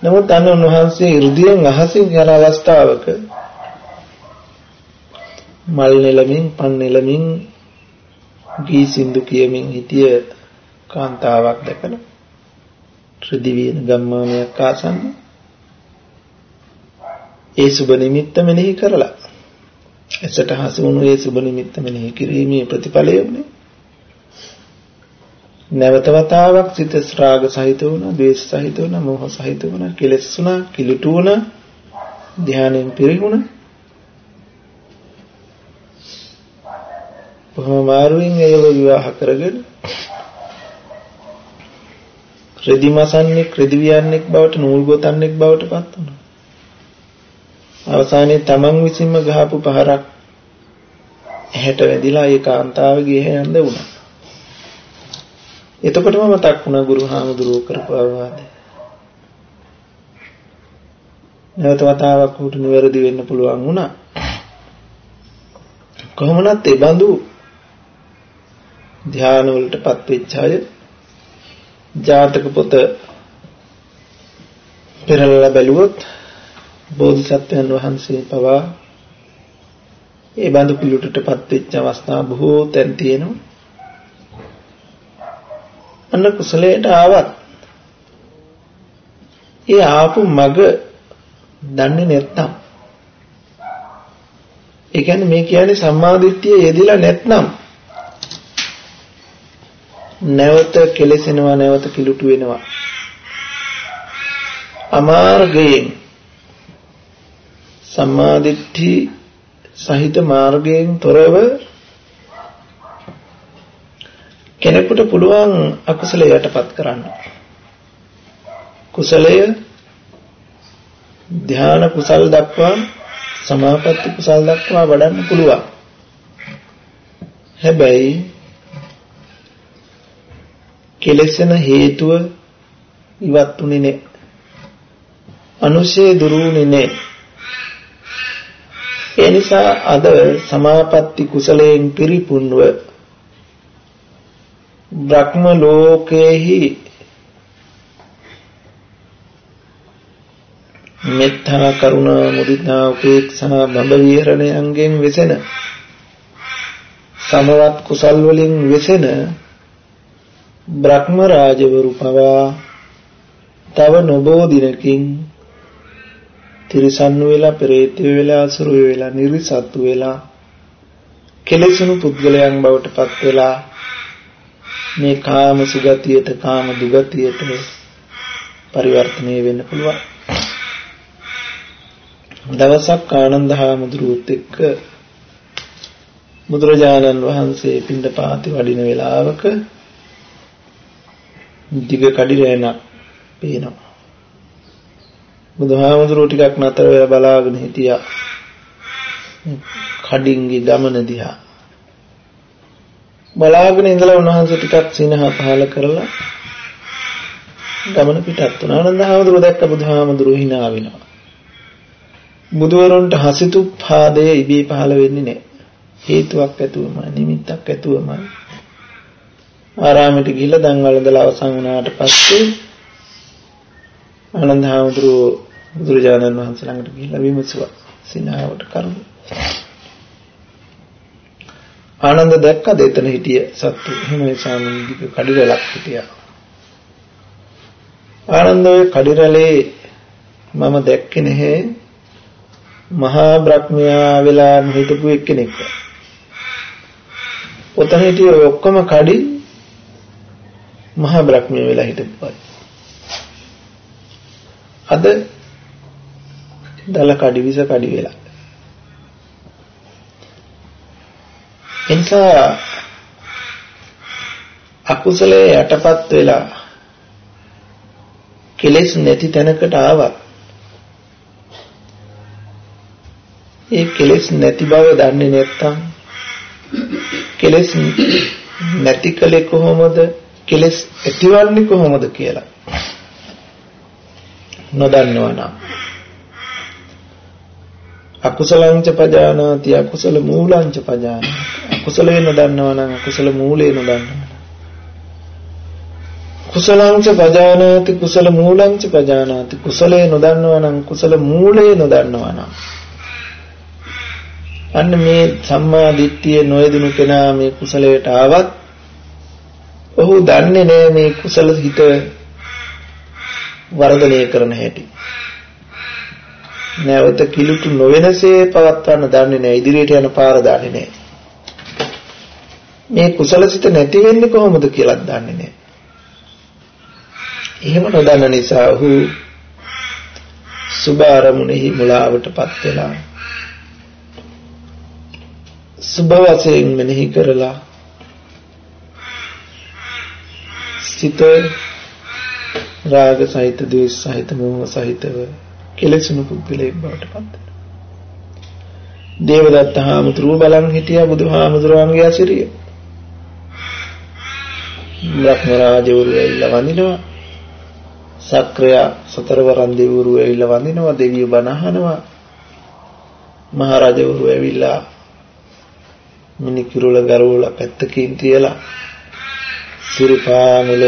Speaker 1: නමුත් අන්න උන්වහන්සේ 이르දියෙන් අහසින් යන අවස්ථාවක මල් නෙලමින් පන් නෙලමින් ගී සින්දු කියමින් හිටිය කාන්තාවක් දැකලා ත්‍රිදිවියන ගම්මානයක් ආසන්න ඒ සුබ නිමිත්ත මෙනෙහි කරලා එසට හසු වුණු ඒ සුබ නිමිත්ත මෙනෙහි කිරීමේ ප්‍රතිඵලය වුණේ නැවත වතාවක් සිත රාග සහිත වුණා, ද්වේෂ සහිත වුණා, මෝහ සහිත වුණා, කෙලෙස් වුණා, කිලුටු වුණා, ධානයෙන් පිරිහුණා. බොහොම මාරුවෙන් ඒව විවාහ කරගෙන රෙදි මසන්නේ රෙදි වියන්නෙක් බවට නූල් ගොතන්නෙක් බවට පත් වුණා. අවසානයේ තමන් විසින්ම ගහපු පහරක් ඇහැට වැදිලා ඒ කාන්තාවගේ ඇහැ යන්න වුණා. එතකොටම මතක් වුණා ගුරු හාමුදුරුවෝ කරපු අවවාදය. නැවත වතාවක් උට නිවැරදි වෙන්න පුළුවන් වුණා. කොහොමනත් ඒ බඳු ධ්‍යාන වලටපත් වෙච්ච අය ජාතක පොත පෙරලලා බැලුවොත් බෝධිසත්වයන් වහන්සේ පවා ඒ බඳු පිළිවෙලටපත් වෙච්ච අවස්ථා බොහෝ තැන් තියෙනවා. අන්න කුසලයට ආවත් ඒ ආපු මග දන්නේ නැත්නම් ඒ කියන්නේ මේ කියන්නේ සම්මාදිට්ඨිය යෙදිලා නැත්නම් නැවත කෙලෙසෙනවා නැවත කිලුටු වෙනවා අමාර්ගයෙන් සම්මාදිට්ඨි සහිත මාර්ගයෙන් තොරව කෙනෙකුට පුළුවන් අකුසලයට යටපත් කරන්න. කුසලය ධ්‍යාන කුසල් දක්වා සමාපatti කුසල් දක්වා වඩන්න පුළුවන්. හැබැයි කෙලෙසන හේතුව ඉවත් උනේ නැහැ. අනුශේ දුරුුනේ නැහැ. ඒ නිසා අද සමාපatti කුසලයෙන් පිරිපුන්ව බ්‍රහ්ම ලෝකේහි මෙත්තා කරුණා මුදිතා උපේක්ෂා බඹ විහරණයන්ගෙන් වෙසෙන සමවත් කුසල් වලින් වෙසෙන බ්‍රහ්ම රාජවරු පවා තව නොබෝ දිනකින් තිරිසන් වෙලා පෙරේතය වෙලා අසුරු වෙලා නිර්සත්තු වෙලා කෙලෙසුණු පුද්ගලයන් බවට පත් වෙලා මේ කාම සුගතියට කාම දුගතියට පරිවර්තනය වෙන්න පුළුවන්. දවසක් ආනන්ද හාමුදුරුවොත් එක්ක බුදුරජාණන් වහන්සේ පිණ්ඩපාතේ වඩින වෙලාවක දිග කඩි රැණක් පේනවා. බුදුහාමුදුරුවෝ ටිකක් නතර වෙලා බලාගෙන හිටියා. කඩින්ගේ ගමන දිහා බලාගෙන ඉඳලා උන්වහන්සේ ටිකක් සිනහ පහල කරලා ගමන පිටත් වුණා. ආනන්ද හාමුදුරුවෝ දැක්ක බුදුහාමුදුරුවෝ hina වෙනවා. බුදුවරුන්ට හසිතු පාදයේ ඉබේ පහල වෙන්නේ නැහැ. හේතුවක් ඇතුවමයි නිමිත්තක් ඇතුවමයි. ආරාමයට ගිහිල්ලා දන් වළඳලා අවසන් වුණාට පස්සේ ආනන්ද හාමුදුරුවෝ බුදුරජාණන් වහන්සේ ළඟට ගිහිල්ලා විමසුවා සිනාවට කරුණ. ආනන්ද දැක්කද එතන හිටිය සත්තු එහෙම සාමනික කඩිරලක් හිටියා. ආනන්ද ඔය කඩිරලේ මම දැක්කේ නැහැ මහා බ්‍රහ්මයා වෙලා හිටපු එක්කෙනෙක්. ඔතන හිටිය ඔය ඔක්කොම කඩි මහා බ්‍රහ්මයා වෙලා හිටපුවා. අද දල කඩි විස කඩි වෙලා. එනිසා අකුසලයේ යටපත් වෙලා කෙලෙස් නැති තැනකට ආවා. ඒ කෙලෙස් නැති බව දන්නේ නැත්නම් කෙලෙස් නැති කලේ කොහොමද කෙලෙස් ඇතිවන්නේ කොහොමද කියලා නොදන්නවා නම් අකුසලංච පජානාති අකුසල මූලංච පජානාති අකුසලේ නොදන්නවා නම් අකුසල මූලේ නොදන්නවා කුසලංච පජානාති කුසල මූලංච පජානාති කුසලේ නොදන්නවා නම් කුසල මූලේ නොදන්නවා නම් අන්න මේ සම්මා දිට්ඨිය නොයදුණු කෙනා මේ කුසලයට ආවත් ඔහු දන්නේ නැහැ මේ කුසල හිත වර්ධනය කරන හැටි. නැවත කිලුට නොවෙනසේ පවත්වන්න දන්නේ නැහැ. ඉදිරියට යන පාර දන්නේ නැහැ. මේ කුසල සිත නැති වෙන්නේ කොහොමද කියලා දන්නේ නැහැ. එහෙම නොදන්න නිසා ඔහු සුභ අරමුණෙහි මුලාවටපත් වෙලා සුභ වශයෙන් මෙනෙහි කරලා සිත රාග සහිත ද්වේෂ සහිත මෝහ සහිතව කෙලෙසුණු පුද්ගලයෙක් බවට පත් වෙනවා. දේවදත්ත හාමුදුරුවෝ බලන් හිටියා බුදුහාමුදුරුවන්ගේ අසිරිය. බ්‍රහ්ම රාජවරු ඇවිල්ලා වඳිනවා. සක්‍රය සතරවරන් දෙවිවරු ඇවිල්ලා වඳිනවා. දෙවියෝ බණ අහනවා. මහරජවරු ඇවිල්ලා මිනිකිරුල ගරවල පැත්තකින් තියලා සිරිපා මුල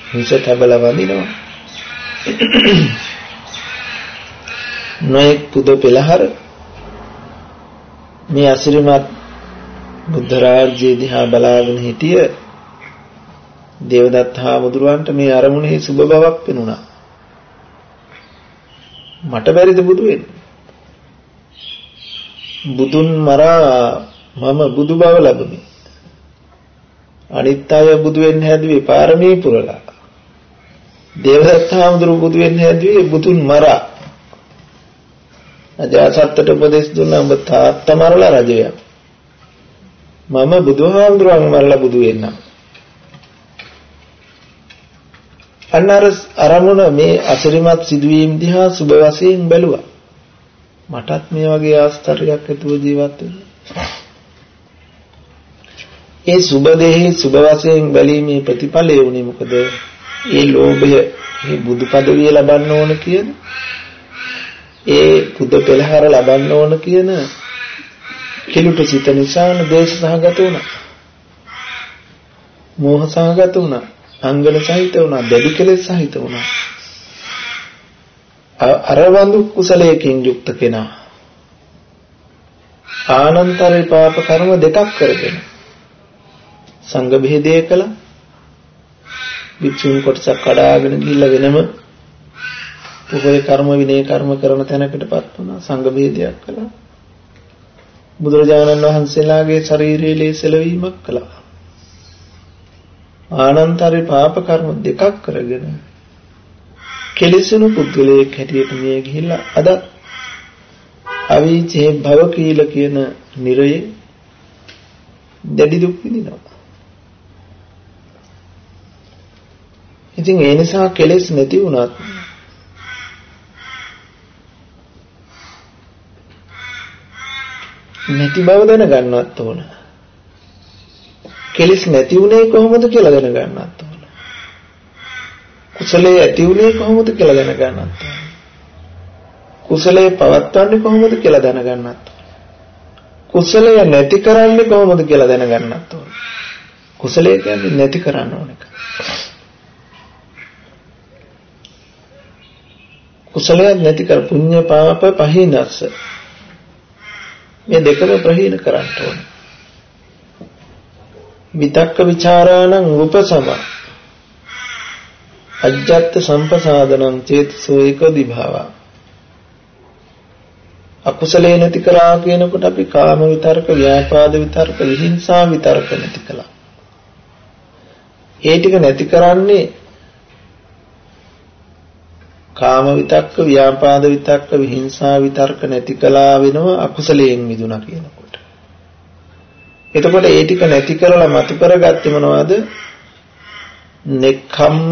Speaker 1: හිස තබල වඳිනවා. නොයෙක් පුද පෙළහර මේ අසිරිමත් බුද්ධ රාජ්‍යය දිහා බලාගෙන හිටිය දේවදත්ත හාමුදුරුවන්ට මේ අරමුණෙහි සුබ බවක් පෙනුණා. මට බැරිද බුදු වෙන්න? බුදුන් මරා මම බුදු බව ලැබුණි. අනිත් අය බුදු වෙන්න හැදුවේ පාරමී පුරලා. දේවදත්ත හාමුදුරුවෝ බුදු වෙන්න හැදුවේ බුදුන් මරා. අජාසත්තට උපදෙස් දුන්නා ඔබ තාත්තා මරලා රජ වෙන්න. මම බුදුහාමුදුරුවන් මරලා බුදු වෙන්න. අන්නර අරමුණ මේ අසිරිමත් සිදුවීම් දිහා සුබ වශයෙන් බැලුවා. මටත් මේ වගේ ආස්තර්යයක් ඇතුව ජීවත් වෙන්න. ඒ සුබ දෙහි සුබ වශයෙන් බැලීමේ ප්‍රතිඵලය වුණේ මොකද? ඒ ලෝභය මේ බුදු පදවිය ලබන්න ඕන කියන ඒ බුද්ධ පෙළහර ලබන්න ඕන කියන කිලුට සිත නිසා දේශ සහගත වුණා. මෝහ සහගත වුණා. අංගන සහිත වුණා. දැඩි කෙලෙස් සහිත වුණා. අරවඳු කුසලයකින් යුක්ත කෙනා ආනන්තරේ පාප කර්ම දෙකක් කරගෙන සංඝ බෙහෙදය කළා. විචුන් කොටසක් කඩාගෙන ගිහිල්ලා වෙනම උපේ කර්ම විනය කර්ම කරන තැනකටපත් වුණා. සංඝ බෙහෙදයක් කළා. බුදුරජාණන් වහන්සේලාගේ ශරීරයේ ලේසලවීමක් කළා. ආනන්තරේ පාප කර්ම දෙකක් කරගෙන කෙලෙසුණු පුද්ගලයෙක් හැටියට මිය ගිහිල්ලා අද අවීචේ භව කීල කියන නිරයේ දැඩි දුක් විඳිනවා. ඉතින් ඒ නිසා කෙලෙස් නැති වුණත් නැති බව දැනගන්නවත් ඕන. කෙලෙස් නැති වුණේ කොහොමද කියලා දැනගන්නවත් ඕන. කුසලයේ ඇති වුණේ කොහොමද කියලා දැනගන්නත් ඕන. කුසලයේ පවත්වන්නේ කොහොමද කියලා දැනගන්නත් ඕන. කුසලය නැති කරන්නේ කොහොමද කියලා දැනගන්නත් ඕන. කුසලයේ කියන්නේ නැති කරන්න ඕන එක. කුසලයක් නැති කර පුඤ්ඤ පාප පහිනස්ස. මේ දෙකම ප්‍රහීන කරන්න ඕන. විතක්ක ਵਿਚාරාණං උපසම අජ්ජත් සම්පසාදනං චේතසෝ ඒකදි භාවා. අකුසලේ නැති කරා කියනකොට අපි කාම විතරක, ව්‍යාපාද විතරක, විහිංසා විතරක නැති කළා. ඒ ටික නැති කරන්නේ කාම විතක්ක, ව්‍යාපාද විතක්ක, විහිංසා විතර්ක නැති කළා වෙනවා අකුසලයෙන් මිදුණා කියනකොට. එතකොට ඒ ටික නැති කරලා මතු කරගත්තේ මොනවද? නෙක්ඛම්ම,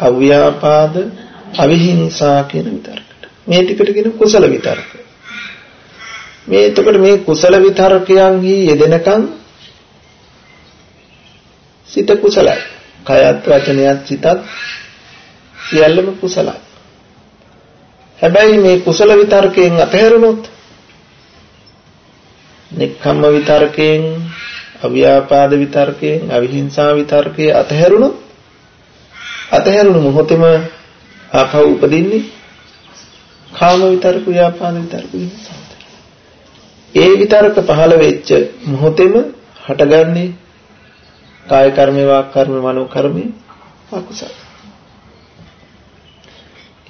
Speaker 1: අව්‍යාපාද, අවිහිංසා කියන විතර්කට. මේ ටිකට කියන කුසල විතර්ක. මේ එතකොට මේ කුසල විතර්කයන්හි යෙදෙනකන් සිත කුසලයි. කයත් වචනයත් සිතත් සියල්ලම කුසලයි. හැබැයි මේ කුසල විතර්කයෙන් අතහැරුණොත් නෙක්ඛම්ම විතර්කයෙන්, අව්‍යාපාද විතර්කයෙන්, අවිහිංසා විතර්කයේ අතහැරුණු මොහොතේම ආපහු උපදින්නේ කාම විතර්ක, ව්‍යාපාද විතර්ක, විහිංසා. ඒ විතර්ක පහළ වෙච්ච මොහොතේම හටගන්නේ කාය කර්ම, වාක් කර්ම, මනෝ කර්ම අකුසල.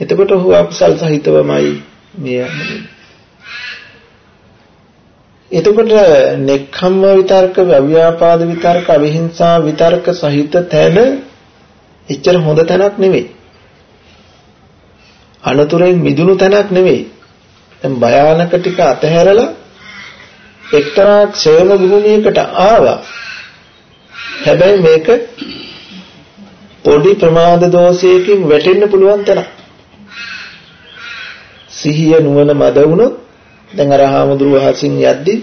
Speaker 1: එතකොට ඔහු අකුසල් සහිතවමයි මේ යන්නේ. එතකොට නෙක්ඛම්ම විතර්ක, අව්‍යාපාද විතර්ක, අවිහිංසා විතර්ක සහිත තැන එච්චර හොඳ තැනක් නෙවෙයි. අනතුරෙන් මිදුණු තැනක් නෙවෙයි. දැන් භයානක ටික අතහැරලා එක්තරා ක්ෂේම භූමියකට ආවා. හැබැයි මේක පොඩි ප්‍රමාද දෝෂයකින් වැටෙන්න පුළුවන් තැනක්. සිහිය නුවණ මද වුණොත් දැන් අර හාමුදුරුව හසින් යද්දි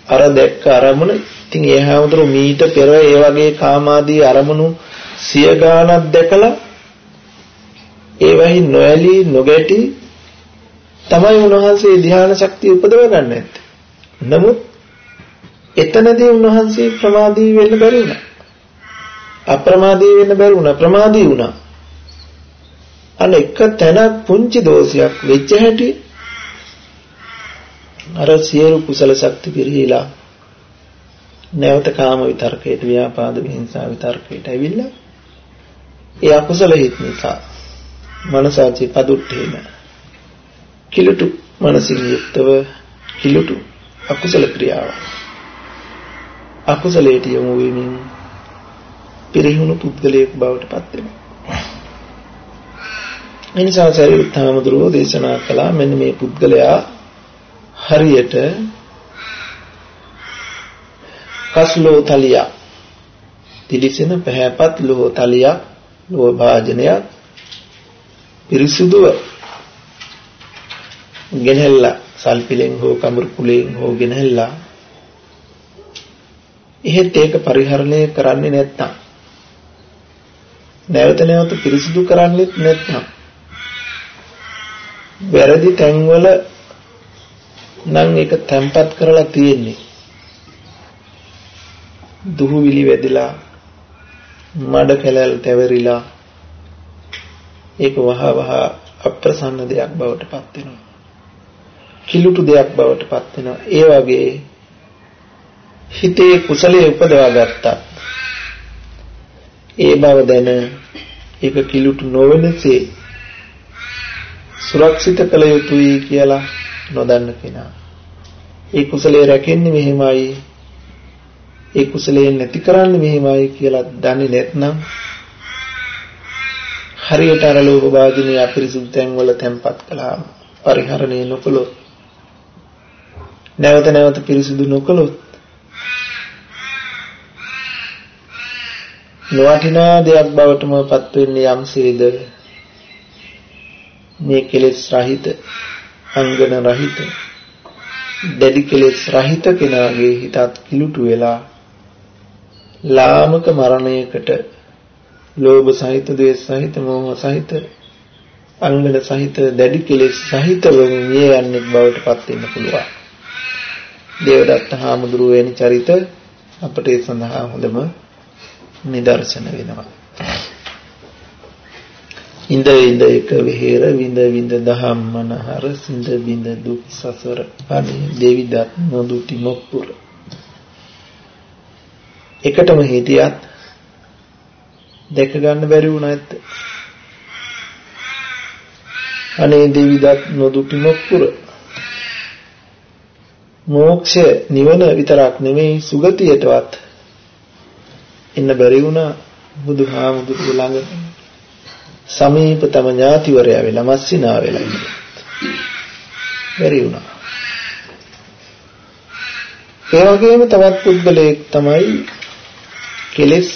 Speaker 1: අර දැක්ක අරමුණ ඉතින් ඒ හාමුදුරුව මීට පෙර ඒ වගේ කාමාදී අරමුණු සිය ගානක් දැකලා ඒවහි නොඇලී නොගැටි තමයි උන්වහන්සේ ධ්‍යාන ශක්තිය උපදව ගන්න ඇත්තේ. නමුත් එතනදී උන්වහන්සේ ප්‍රමාදී වෙන්න බැරි වුණා. අප්‍රමාදී වෙන්න බැරි වුණා. ප්‍රමාදී වුණා. අනෙක් තැනක් පුංචි දෝෂයක් වෙච්ච හැටි අර සියලු කුසල ශක්ති පිරිහිලා නැවත කාම විතර්කයට, ව්‍යාපාද, විහිංසා විතර්කයට ඇවිල්ලා ඒ අකුසල හිත් නිසා මනසාචි පදුට්ඨේන කිලුටු මනසින් යුක්තව කිලුටු අකුසල ක්‍රියාව අකුසලයට යොමු වෙමින් පිරිහුණු පුද්ගලයෙක් බවට පත් වෙනවා. එනිසා සරියුත් හාමුදුරුවෝ දේශනා කළා මෙන්න මේ පුද්ගලයා හරියට කස්ලෝ තලිය තිලිසෙන පැහැපත් ලෝහ තලිය ලෝහ භාජනයක් පිරිසුදුව ගෙනහැල්ලා සල්පිලෙන් හෝ කඹුරු කුලෙන් හෝ ගෙනහැල්ලා එහෙත් ඒක පරිහරණය කරන්නේ නැත්නම් නැවත නැවත පිරිසුදු කරන්නේත් නැත්නම් වැරදි තැන්වල නම් ඒක තැම්පත් කරලා තියෙන්නේ දුහුවිලි වැදිලා මඩ කැලල් තැවරිලා ඒක වහ වහ අප්‍රසන්න දෙයක් බවට පත් වෙනවා. කිලුටු දෙයක් බවට පත් වෙනවා. ඒ වගේ හිතේ කුසලයේ උපදවා ගත්තා. ඒ බව දැන ඒක කිලුටු නොවනසේ සුරක්ෂිත කළ යුතුයි කියලා නොදන්න කෙනා. ඒ කුසලයේ රැකෙන්නේ මෙහෙමයි. ඒ කුසලයෙන් නැති කරන්නේ මෙහෙමයි කියලා දන්නේ නැත්නම් හරියට අර ලෝභ වාදිනේ අපිරිසුදු තැන් වල තැම්පත් කළාම පරිහරණය නොකළොත් නැවත නැවත පිරිසුදු නොකළොත් නොවටිනා දෙයක් බවටම පත් වෙන්නේ යම්සේද මේ කෙලෙස් රහිත අංගන රහිත දැඩි කෙලෙස් රහිත කෙනාගේ හිතත් කිලුටු වෙලා ලාමක මරණයකට ලෝභ සහිත, ද්වේෂ සහිත, මෝහ සහිත, අංගන සහිත, දැඩි කෙලෙස් සහිතව මිය යන්නේ බවට පත් වෙන්න පුළුවන්. දේවදත්ත හාමුදුරුවෝ වෙන චරිත අපට ඒ සඳහා හොඳම නිදර්ශන වෙනවා. ඉඳ ඉඳ එක විහෙර විඳ විඳ දහම් මනහර සිඳ බිඳ දුක් සසර අනේ දෙවිදත් නොදුටි මොක්පුර. එකටම හිටියත් දැක ගන්න බැරි වුණා ඇත්ත. අනේ දෙවිදත් නොදුටි මොක්පුර. මෝක්ෂය නිවන විතරක් නෙමෙයි සුගතියටවත් එන්න බැරි වුණා බුදුහාමුදුරුවෝ ළඟ. සමීපතම ඥාතිවරයා වෙලා මස්සිනා වෙලා ඉන්නවා. බැරි වුණා. ඒ වගේම තවත් පුද්ගලයෙක් තමයි කෙලෙස්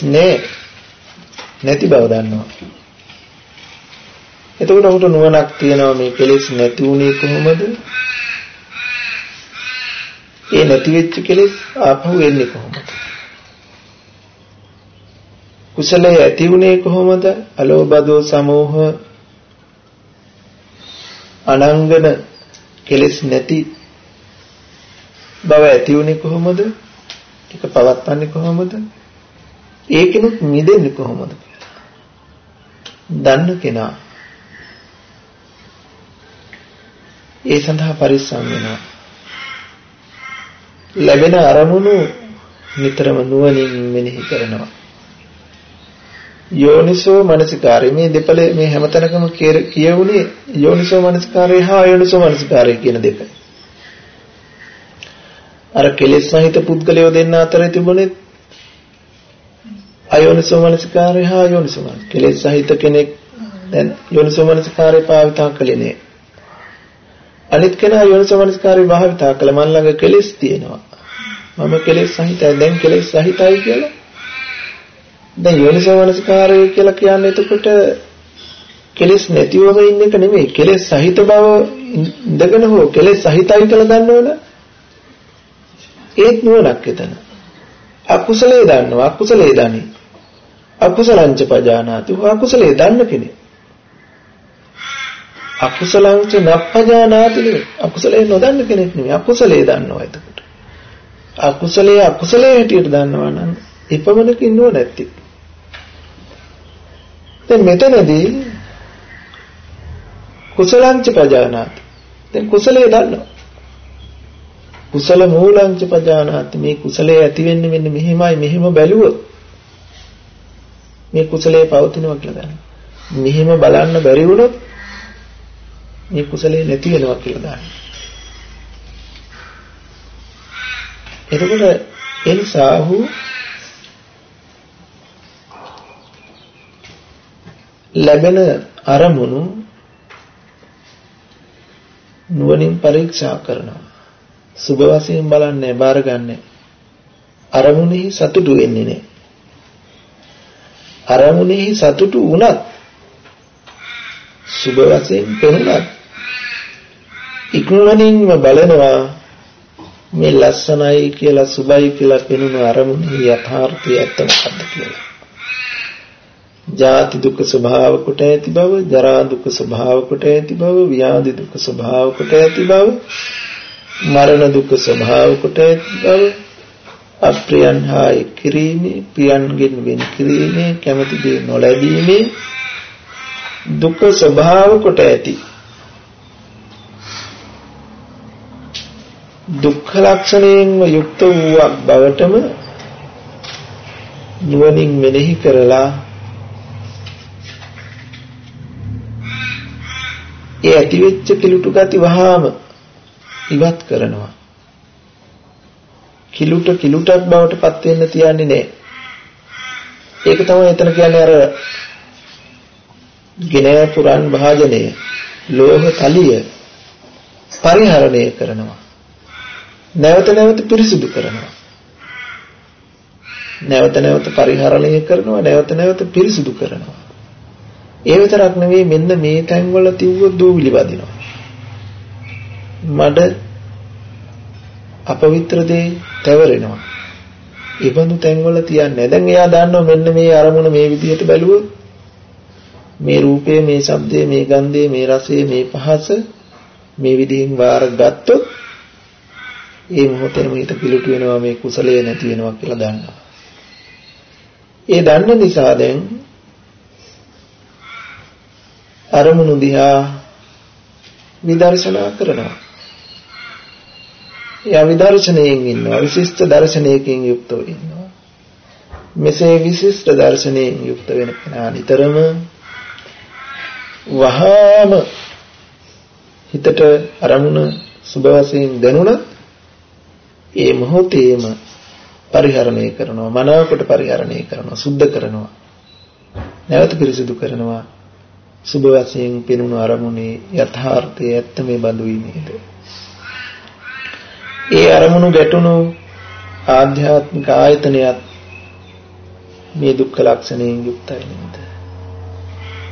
Speaker 1: නැති බව දන්නවා. එතකොට ඔහුට නුවණක් තියෙනවා මේ කෙලෙස් නැති වුණේ කොහොමද? ඒ නැති වෙච්ච කෙලෙස් ආපහු එන්නේ කොහොමද? කුසලයේ ඇති වුණේ කොහොමද? අලෝභ දෝස සමෝහ අනංගන කෙලෙස් නැති බව ඇති වුණේ කොහොමද? ඒක පවත්වන්නේ කොහොමද? ඒකෙනුත් මිදෙන්නේ කොහොමද කියලා දන්න කෙනා ඒ සඳහා පරිස්සම් වෙනවා. ලැබෙන අරමුණු නිතරම නුවණින් මෙනෙහි කරනවා. යෝනිසෝ මනසිකාරය මේ දෙපළ මේ හැමතැනකම කියවුනේ යෝනිසෝ මනසිකාරය හා අයෝනිසෝ මනසිකාරය කියන දෙක. අර කෙලෙස් සහිත පුද්ගලයෝ දෙන්න අතර තිබුණේ අයෝනිසෝ මනසිකාරය හා අයෝනිසෝ මනසිකාරය. කෙලෙස් සහිත කෙනෙක් දැන් යෝනිසෝ මනසිකාරය භාවිතා කළේ නෑ. අනිත් කෙනා යෝනිසෝ මනසිකාරය භාවිතා කළ මන් ළඟ කෙලෙස් තියෙනවා. මම කෙලෙස් සහිතයි දැන් කෙලෙස් සහිතයි කියලා. දැන් යෝනිසෝ මනසිකාරය කියලා කියන්නේ එතකොට කෙලෙස් නැතිවම ඉන්න එක නෙමෙයි. කෙලෙස් සහිත බව ඉඳගෙන හෝ කෙලෙස් සහිතයි කියලා දන්නවනේ. ඒත් නුවණක් එතන. අකුසලයේ දන්නවා අකුසලයේ දනි. අකුසලංච පජානාති. අකුසලයේ දන්න කෙනෙක්. අකුසලංච නප්පජානාති නෙවෙයි. අකුසලයේ නොදන්න කෙනෙක් නෙවෙයි. අකුසලයේ දන්නවා එතකොට. අකුසලයේ හැටියට දන්නවා නම් ඉපමණකින් නුවණ නැති. දැන් මෙතනදී කුසලංච පජානාති. දැන් කුසලයේ දන්නවා. කුසල මූලංච පජානාති. මේ කුසලයේ ඇති වෙන්නේ මෙන්න මෙහෙමයි මෙහෙම බැලුවොත් මේ කුසලයේ පවතිනවා කියලා දන්නවා. මෙහෙම බලන්න බැරි වුණොත් මේ කුසලයේ නැති වෙනවා කියලා දන්නවා. එතකොට ඒ නිසා ලැබෙන අරමුණු නුවණින් පරීක්ෂා කරනවා. සුබ වශයෙන් බලන්නේ බාරගන්නේ. අරමුණෙහි සතුටු වෙන්නේ නැහැ. අරමුණෙහි සතුටු වුණත් සුබ වශයෙන් පෙනුනත් ඉක්මනින්ම බලනවා මේ ලස්සනයි කියලා සුබයි කියලා පෙනුන අරමුණේ යථාර්ථය ඇත්ත මොකක්ද කියලා. ජාති දුක්ඛ ස්වභාව කොට ඇති බව, ජරා දුක්ඛ ස්වභාව කොට ඇති බව, ව්‍යාධි දුක්ඛ ස්වභාව කොට ඇති බව, මරණ දුක්ඛ ස්වභාව කොට ඇති බව, අප්‍රියන් හා එක්කිරීමේ, ප්‍රියන්ගෙන් වෙන් කිරීමේ, කැමැති දේ නොලැබීමේ දුක්ඛ ස්වභාව කොට ඇති දුක්ඛ ලක්ෂණයෙන්ම යුක්ත වූ බවටම නුවණින් මෙනෙහි කරලා ඒ ඇතිවෙච්ච කිලුටු ගති වහාම ඉවත් කරනවා. කිලුටක් බවට පත් වෙන්න තියන්නේ නැහැ. ඒක තමයි එතන කියන්නේ අර ගෙනය පුරන් භාජනය ලෝහ තලිය පරිහරණය කරනවා. නැවත නැවත පිරිසිදු කරනවා. නැවත නැවත පරිහරණය කරනවා. නැවත නැවත පිරිසිදු කරනවා. ඒ විතරක් නෙවෙයි මෙන්න මේ තැන්වල තියුව දූවිලි වදිනවා. මඩ අපවිත්‍ර දේ තැවරෙනවා. ඊබඳු තැන්වල තියන්නේ. දැන් එයා දන්නවා මෙන්න මේ අරමුණ මේ විදිහට බැලුවොත් මේ රූපය, මේ ශබ්දය, මේ ගන්ධය, මේ රසය, මේ පහස මේ විදිහෙන් වාර ගත්තොත් ඒ මොහොතේම හිත කිලුට වෙනවා මේ කුසලයේ නැති වෙනවා කියලා දන්නවා. ඒ දන්න නිසා දැන් අරමුණු දිහා විදර්ශනා කරනවා. එයා විදර්ශනයෙන් ඉන්නවා. විශිෂ්ට දර්ශනයකින් යුක්තව ඉන්නවා. මෙසේ විශිෂ්ට දර්ශනයෙන් යුක්ත වෙන කෙනා නිතරම වහාම හිතට අරමුණ සුබ වශයෙන් දැනුණත් ඒ මොහොතේම පරිහරණය කරනවා, මනාවකට පරිහරණය කරනවා, සුද්ධ කරනවා, නැවත පිරිසිදු කරනවා. සුබ වශයෙන් පෙනුණු අරමුණේ යථාර්ථය ඇත්ත මේ බඳුයි නේද? ඒ අරමුණු ගැටුණු ආධ්‍යාත්මික ආයතනයත් මේ දුක්ඛ ලක්ෂණයෙන් යුක්තයි නේද?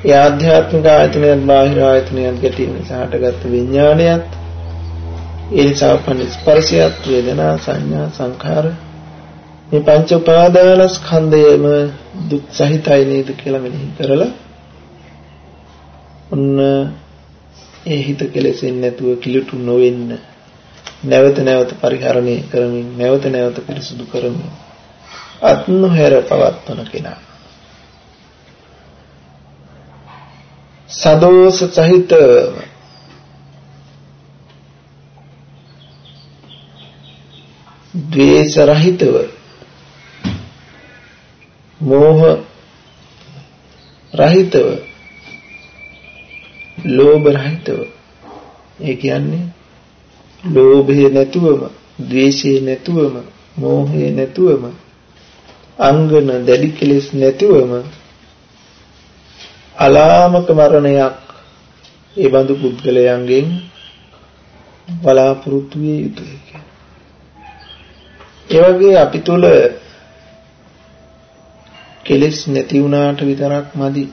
Speaker 1: ඒ ආධ්‍යාත්මික ආයතනයත් බාහිර ආයතනයත් ගැටීම නිසා හටගත් විඥානයත් ඒ නිසා පන්න ස්පර්ශයත් වේදනා සංඥා සංඛාර මේ පංච උපාදානස්කන්ධයම දුක් සහිතයි නේද කියලා මෙනෙහි කරලා ඔන්න ඒ හිත කෙලෙසෙන්නේ නැතුව කිලුටු නොවෙන්න නැවත නැවත පරිහරණය කරමින් නැවත නැවත පිරිසුදු කරමින් අත්නොහැර පවත්වන කෙනා සදෝස සහිත ද්වේෂ රහිතව මෝහ රහිතව ලෝභ රහිතව ඒ කියන්නේ ලෝභය නැතුවම ද්වේෂය නැතුවම මෝහය නැතුවම අංගන දැඩි කෙලෙස් නැතුවම අලාමක මරණයක් ඒ බඳු පුද්ගලයන්ගෙන් බලාපොරොත්තු විය යුතුයි කියන්නේ. ඒ වගේ අපි තුල කෙලෙස් නැති වුණාට විතරක් මදි.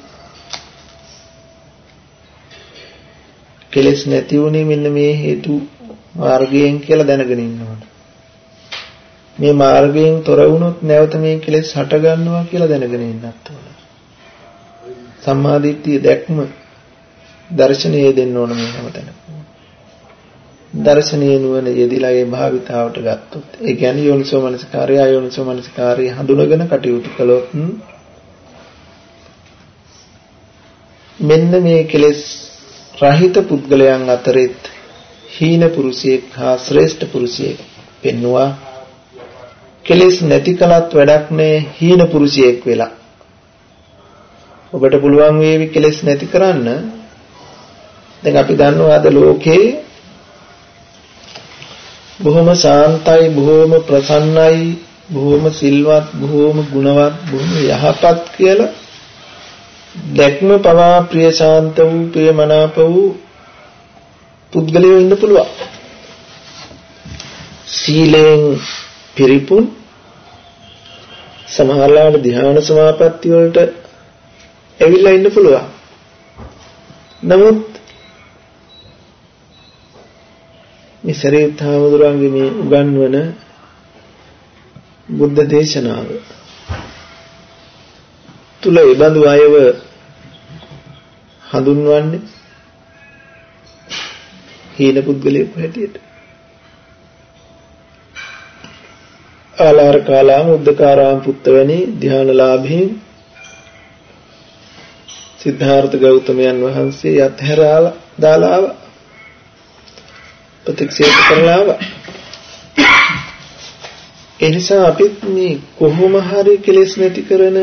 Speaker 1: කෙලෙස් නැති වුණේ මෙන්න මේ හේතු මාර්ගයෙන් කියලා දැනගෙන ඉන්න ඕන. මේ මාර්ගයෙන් තොර වුණොත් නැවත මේ කෙලෙස් හට ගන්නවා කියලා දැනගෙන ඉන්නත් ඕන. සම්මාදිට්ඨිය දැක්ම දර්ශනීය දෙන්න ඕන මේ හැමතැනම. දර්ශනීය නුවණ යෙදিলা ඒ භාවිතාවට ගත්තොත් ඒ කියන්නේ යෝනිසෝ මනසිකාරය අයෝනිසෝ මනසිකාරය හඳුනගෙන කටයුතු කළොත් මෙන්න මේ කෙලෙස් රහිත පුද්ගලයන් අතරෙත් හීන පුරුෂයෙක් හා ශ්‍රේෂ්ඨ පුරුෂයෙක් පෙන්නවා. කෙලෙස් නැති කලත් වැඩක් නෑ හීන පුරුෂයෙක් වෙලා. ඔබට පුළුවන් වේවි කෙලෙස් නැති කරන්න. දැන් අපි දන්නවා අද ලෝකේ බොහොම ශාන්තයි, බොහොම ප්‍රසන්නයි, බොහොම සිල්වත්, බොහොම ගුණවත්, බොහොම යහපත් කියලා දැක්ම පවා ප්‍රිය ශාන්ත වූ ප්‍රිය මනාප වූ පුද්ගලයෝ ඉන්න පුළුවන්. සීලෙන් පිරිපුන් සමහරලාට ධ්‍යාන සමාපatti වලට ඇවිල්ලා ඉන්න පුළුවන්. නමුත් මේ සරියුත් හාමුදුරන්ගේ මේ උගන්වන බුද්ධ දේශනාව තුල ඒ බඳු අයව හඳුන්වන්නේ හීන පුද්ගලයෙකු හැටියට. ආලාර කාලාම උද්දකාරාම පුත්ත වැනි ධ්‍යානලාභීන් සිද්ධාර්ථ ගෞතමයන් වහන්සේ යත්හැරාලා දාලාව ප්‍රතික්ෂේප කරලාව. ඒ නිසා අපිත් මේ කොහොම හරි කෙලෙස් නැති කරන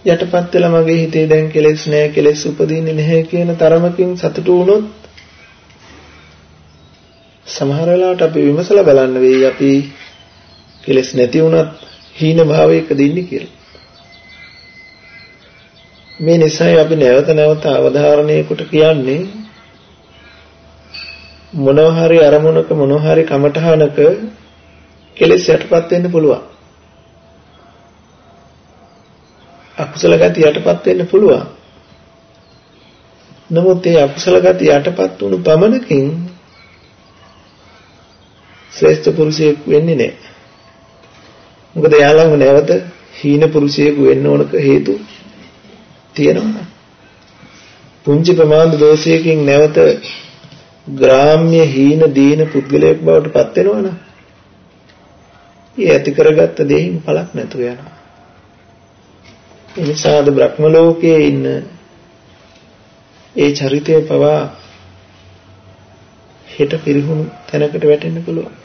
Speaker 1: යටපත් වෙලා මගේ හිතේ දැන් කෙලෙස් නැහැ, කෙලෙස් උපදින්නේ නැහැ කියන තරමකින් සතුටු වුණොත් සමහර වෙලාවට අපි විමසලා බලන්න වෙයි අපි කෙලෙස් නැති වුණත් හීන භාවයකද ඉන්නේ කියලා. මේ නිසායි අපි නැවත නැවත අවධාරණය කොට කියන්නේ මොනවා හරි අරමුණක මොනවා හරි කමඨහනක කෙලෙස් යටපත් වෙන්න පුළුවන්. අකුසල ගති යටපත් වෙන්න පුළුවන්. නමුත් ඒ අකුසල ගති යටපත් වුණු පමණකින් ශ්‍රේෂ්ඨ පුරුෂයෙක් වෙන්නේ නැහැ. මොකද යාළඟ නැවත හීන පුරුෂයෙකු වෙන්න ඕනක හේතු තියෙනවා. පුංචි ප්‍රමාද දෝෂයකින් නැවත ග්‍රාම්‍ය හීන දීන පුද්ගලයෙක් බවට පත් වෙනවනම් ඒ ඇති කරගත්ත දෙයින් පළක් නැතුව යනවා. ඒ නිසාද බ්‍රහ්ම ලෝකයේ ඉන්න ඒ චරිතය පවා හෙට පිරිහුණු තැනකට වැටෙන්න පුළුවන්.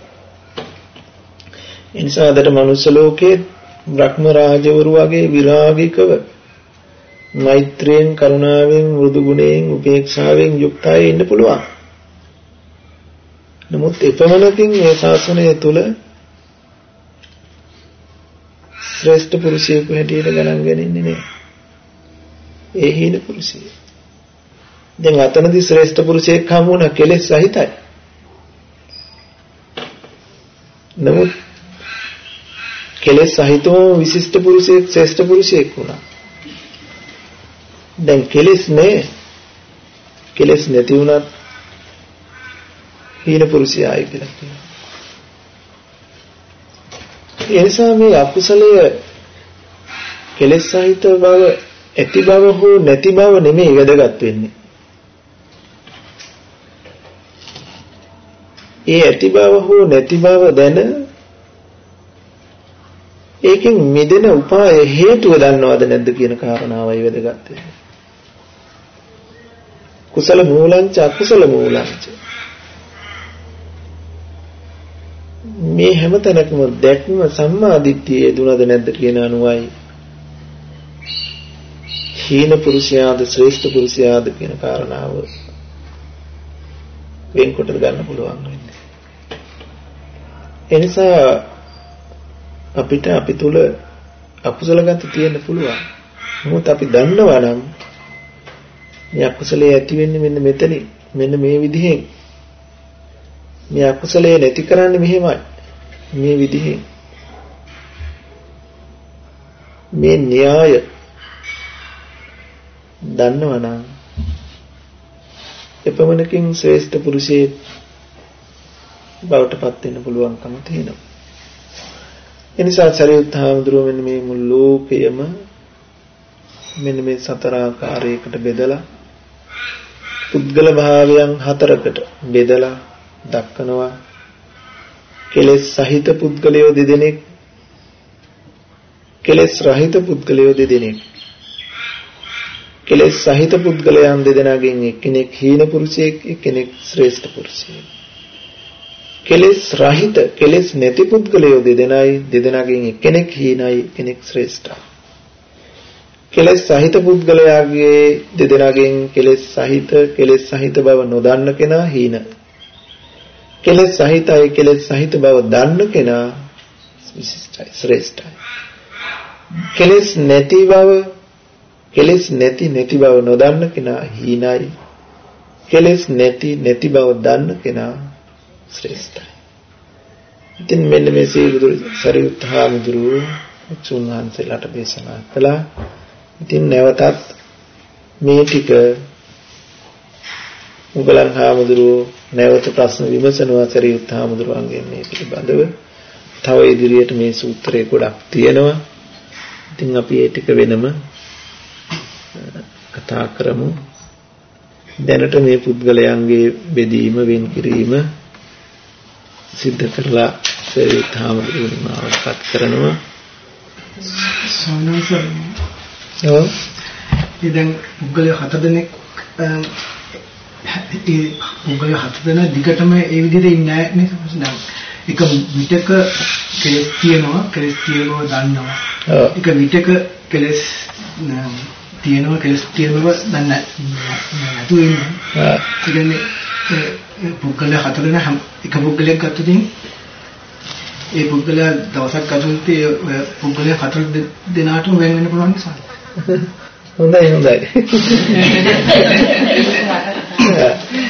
Speaker 1: ඒ නිසා අදට මනුස්ස ලෝකයේ බ්‍රහ්ම රාජවරු වගේ විරාගිකව මෛත්‍රියෙන් කරුණාවෙන් මෘදු ගුණයෙන් උපේක්ෂාවෙන් යුක්තයි ඉන්න පුළුවන්. නමුත් එපමණකින් මේ ශාසනය තුල ශ්‍රේෂ්ඨ පුරුෂයෙකු හැටියට ගණන් ගන්නේ නැහැ. ඒ හීන පුරුෂයෙක්. දැන් අතනදී ශ්‍රේෂ්ඨ පුරුෂයෙක් හමු වුණා කෙලෙස් සහිතයි. නමුත් කෙලෙස් සහිතව විශිෂ්ට පුරුෂයෙක් ශ්‍රේෂ්ඨ පුරුෂයෙක් වුණා. දැන් කෙලෙස් නැහැ. කෙලෙස් නැති වුණත් හීන පුරුෂයයි කියලා කියනවා. ඒ නිසා මේ අකුසලය කෙලෙස් සහිත බව ඇති බව හෝ නැති බව නෙමෙයි වැදගත් වෙන්නේ. ඒ ඇති බව හෝ නැති බව දැන ඒකෙන් මිදෙන උපාය හේතුව දන්නවද නැද්ද කියන කාරණාවයි වැදගත් වෙන්නේ. කුසල මූලංච අකුසල මූලංච මේ හැම තැනකම දැක්ම සම්මා දිට්ඨියේ දුනද නැද්ද කියන අනුවයි හීන පුරුෂයාද ශ්‍රේෂ්ඨ පුරුෂයාද කියන කාරණාව වෙන්කොට ගන්න පුළුවන් වෙන්නේ. එනිසා අපිට අපි තුල අකුසල ගති තියෙන්න පුළුවන්. මොකද අපි දන්නවා නම් මේ අකුසලයේ ඇති වෙන්නේ මෙන්න මෙතනින් මෙන්න මේ විදිහෙන්. මේ අකුසලයේ නැති කරන්නේ මෙහෙමයි. මේ විදිහෙන්. මේ න්‍යාය දන්නවා නම් එපමණකින් ශ්‍රේෂ්ඨ පුරුෂයෙක් බවට පත් වෙන්න පුළුවන්කම තියෙනවා. එනිසා සරියුත් හාමුදුරුවෝ මෙන්න මේ මුළු ලෝකයම මෙන්න මේ සතර ආකාරයකට බෙදලා පුද්ගල භාවයන් හතරකට බෙදලා දක්වනවා. කෙලෙස් සහිත පුද්ගලයෝ දෙදෙනෙක්, කෙලෙස් රහිත පුද්ගලයෝ දෙදෙනෙක්. කෙලෙස් සහිත පුද්ගලයන් දෙදෙනාගෙන් එක්කෙනෙක් හීන පුරුෂයෙක්, එක්කෙනෙක් ශ්‍රේෂ්ඨ පුරුෂයෙක්. කෙලෙස් රහිත කෙලෙස් නැති පුද්ගලයෝ දෙදෙනාගෙන් එක්කෙනෙක් හීනයි, එක්කෙනෙක් ශ්‍රේෂ්ඨයි. කෙලෙස් සහිත පුද්ගලයාගේ දෙදෙනාගෙන් කෙලෙස් සහිත බව නොදන්න කෙනා හීන. කෙලෙස් සහිතයි කෙලෙස් සහිත බව දන්න කෙනා විශිෂ්ටයි, ශ්‍රේෂ්ඨයි. කෙලෙස් නැති බව නොදන්න කෙනා හීනයි. කෙලෙස් නැති බව දන්න කෙනා ශ්‍රේෂ්ඨයි. ඉතින් මෙන්න මේ සරියුත් හාමුදුරුවෝ උන්වහන්සේලාට දේශනා කළා. ඉතින් නැවතත් මේ ටික මුගලන් හාමුදුරුවෝ නැවත ප්‍රශ්න විමසනවා සරියුත් හාමුදුරුවන්ගෙන් මේ පිළිබඳව. තව ඉදිරියට මේ සූත්‍රයේ ගොඩක් තියෙනවා. ඉතින් අපි ඒ ටික වෙනම කතා කරමු. දැනට මේ පුද්ගලයන්ගේ බෙදීම වෙන් කිරීම සිද්ධ කරලා සරියුත් හාමුදුරුවෝ මාවපත් කරනවා. ඔව්.
Speaker 2: ඉතින් පුද්ගලයෝ 4 දෙනෙක් පුද්ගලයෝ 4 දෙනා දිගටම ඒ විදිහට ඉන්නේ නැහැ නේද? එක විටක කෙලස් තියෙනවා දන්නවා. එක විටක කෙලස් තියෙනවා දන්නේ නැතුව ඉන්නවා. ඒ කියන්නේ පුද්ගලයෝ 4 දෙනා එක පුද්ගලයෙක් ගත්තොත් ඒ පුද්ගලයා දවසක් අතුලත ඒ පුද්ගලයා 4 දෙනාටම වෙන් වෙන්න පුළුවන් නිසා.
Speaker 1: හොඳයි.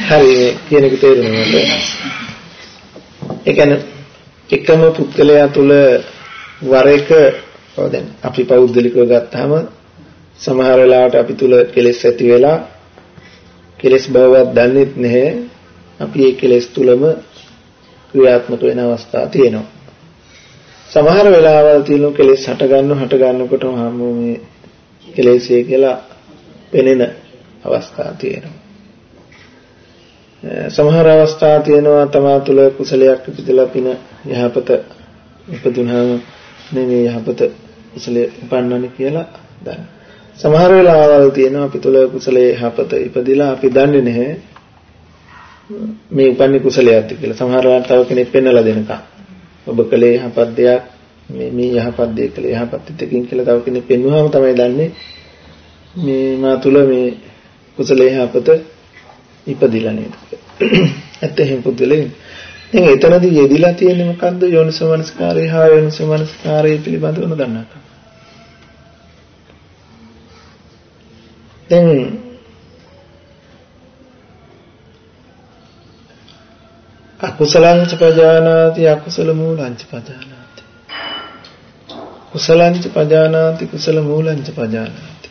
Speaker 1: හරි කියන එක තේරුණා මට. ඒ කියන්නේ එකම පුද්ගලයා තුල වර එක දැන් අපි පෞද්ගලිකව ගත්තාම සමහර වෙලාවට අපි තුල කෙලෙස් ඇති වෙලා කෙලෙස් බවවත් දන්නේත් නැහැ. අපි ඒ කෙලෙස් තුලම ක්‍රියාත්මක වෙන අවස්ථා තියෙනවා. සමහර වෙලාවල් තියෙනවා කෙලෙස් හට ගන්නකොටම මේ කෙලෙස්ය කියලා පෙනෙන අවස්ථා තියෙනවා. සමහර අවස්ථා තියෙනවා තමා තුළ කුසලයක් ඉපදලා පින යහපත ඉපදුනහම නෙමෙයි යහපත කුසලයේ උපන්නන්නේ කියලා දන්න. සමහර වෙලාවල් තියෙනවා අපි තුළ කුසලයේ යහපත ඉපදිලා අපි දන්නේ නැහැ මේ උපන්නේ කුසලයක්ද කියලා. සමහර වෙලාවට තව කෙනෙක් පෙන්වලා දෙනකම් ඔබ කලේ යහපත් දෙයක් මේ යහපත් දෙයක් කලේ යහපත් දෙයකින් කියලා තව කෙනෙක් පෙන්වුවාම තමයි දන්නේ මේ මා තුළ මේ කුසලයේ යහපත ඉපදිලා නේද. ඇත්ත එහෙම පුදුලෙන්. දැන් එතනදී යෙදිලා තියෙන්නේ මොකද්ද? යෝනිසෝමනස්කාරය හා යෝනිසෝමනස්කාරය පිළිබඳව නොදන්නා කම. දැන් අකුසලං ච පජානාති අකුසල මූලං ච පජානාති. කුසලං ච පජානාති කුසල මූලං ච පජානාති.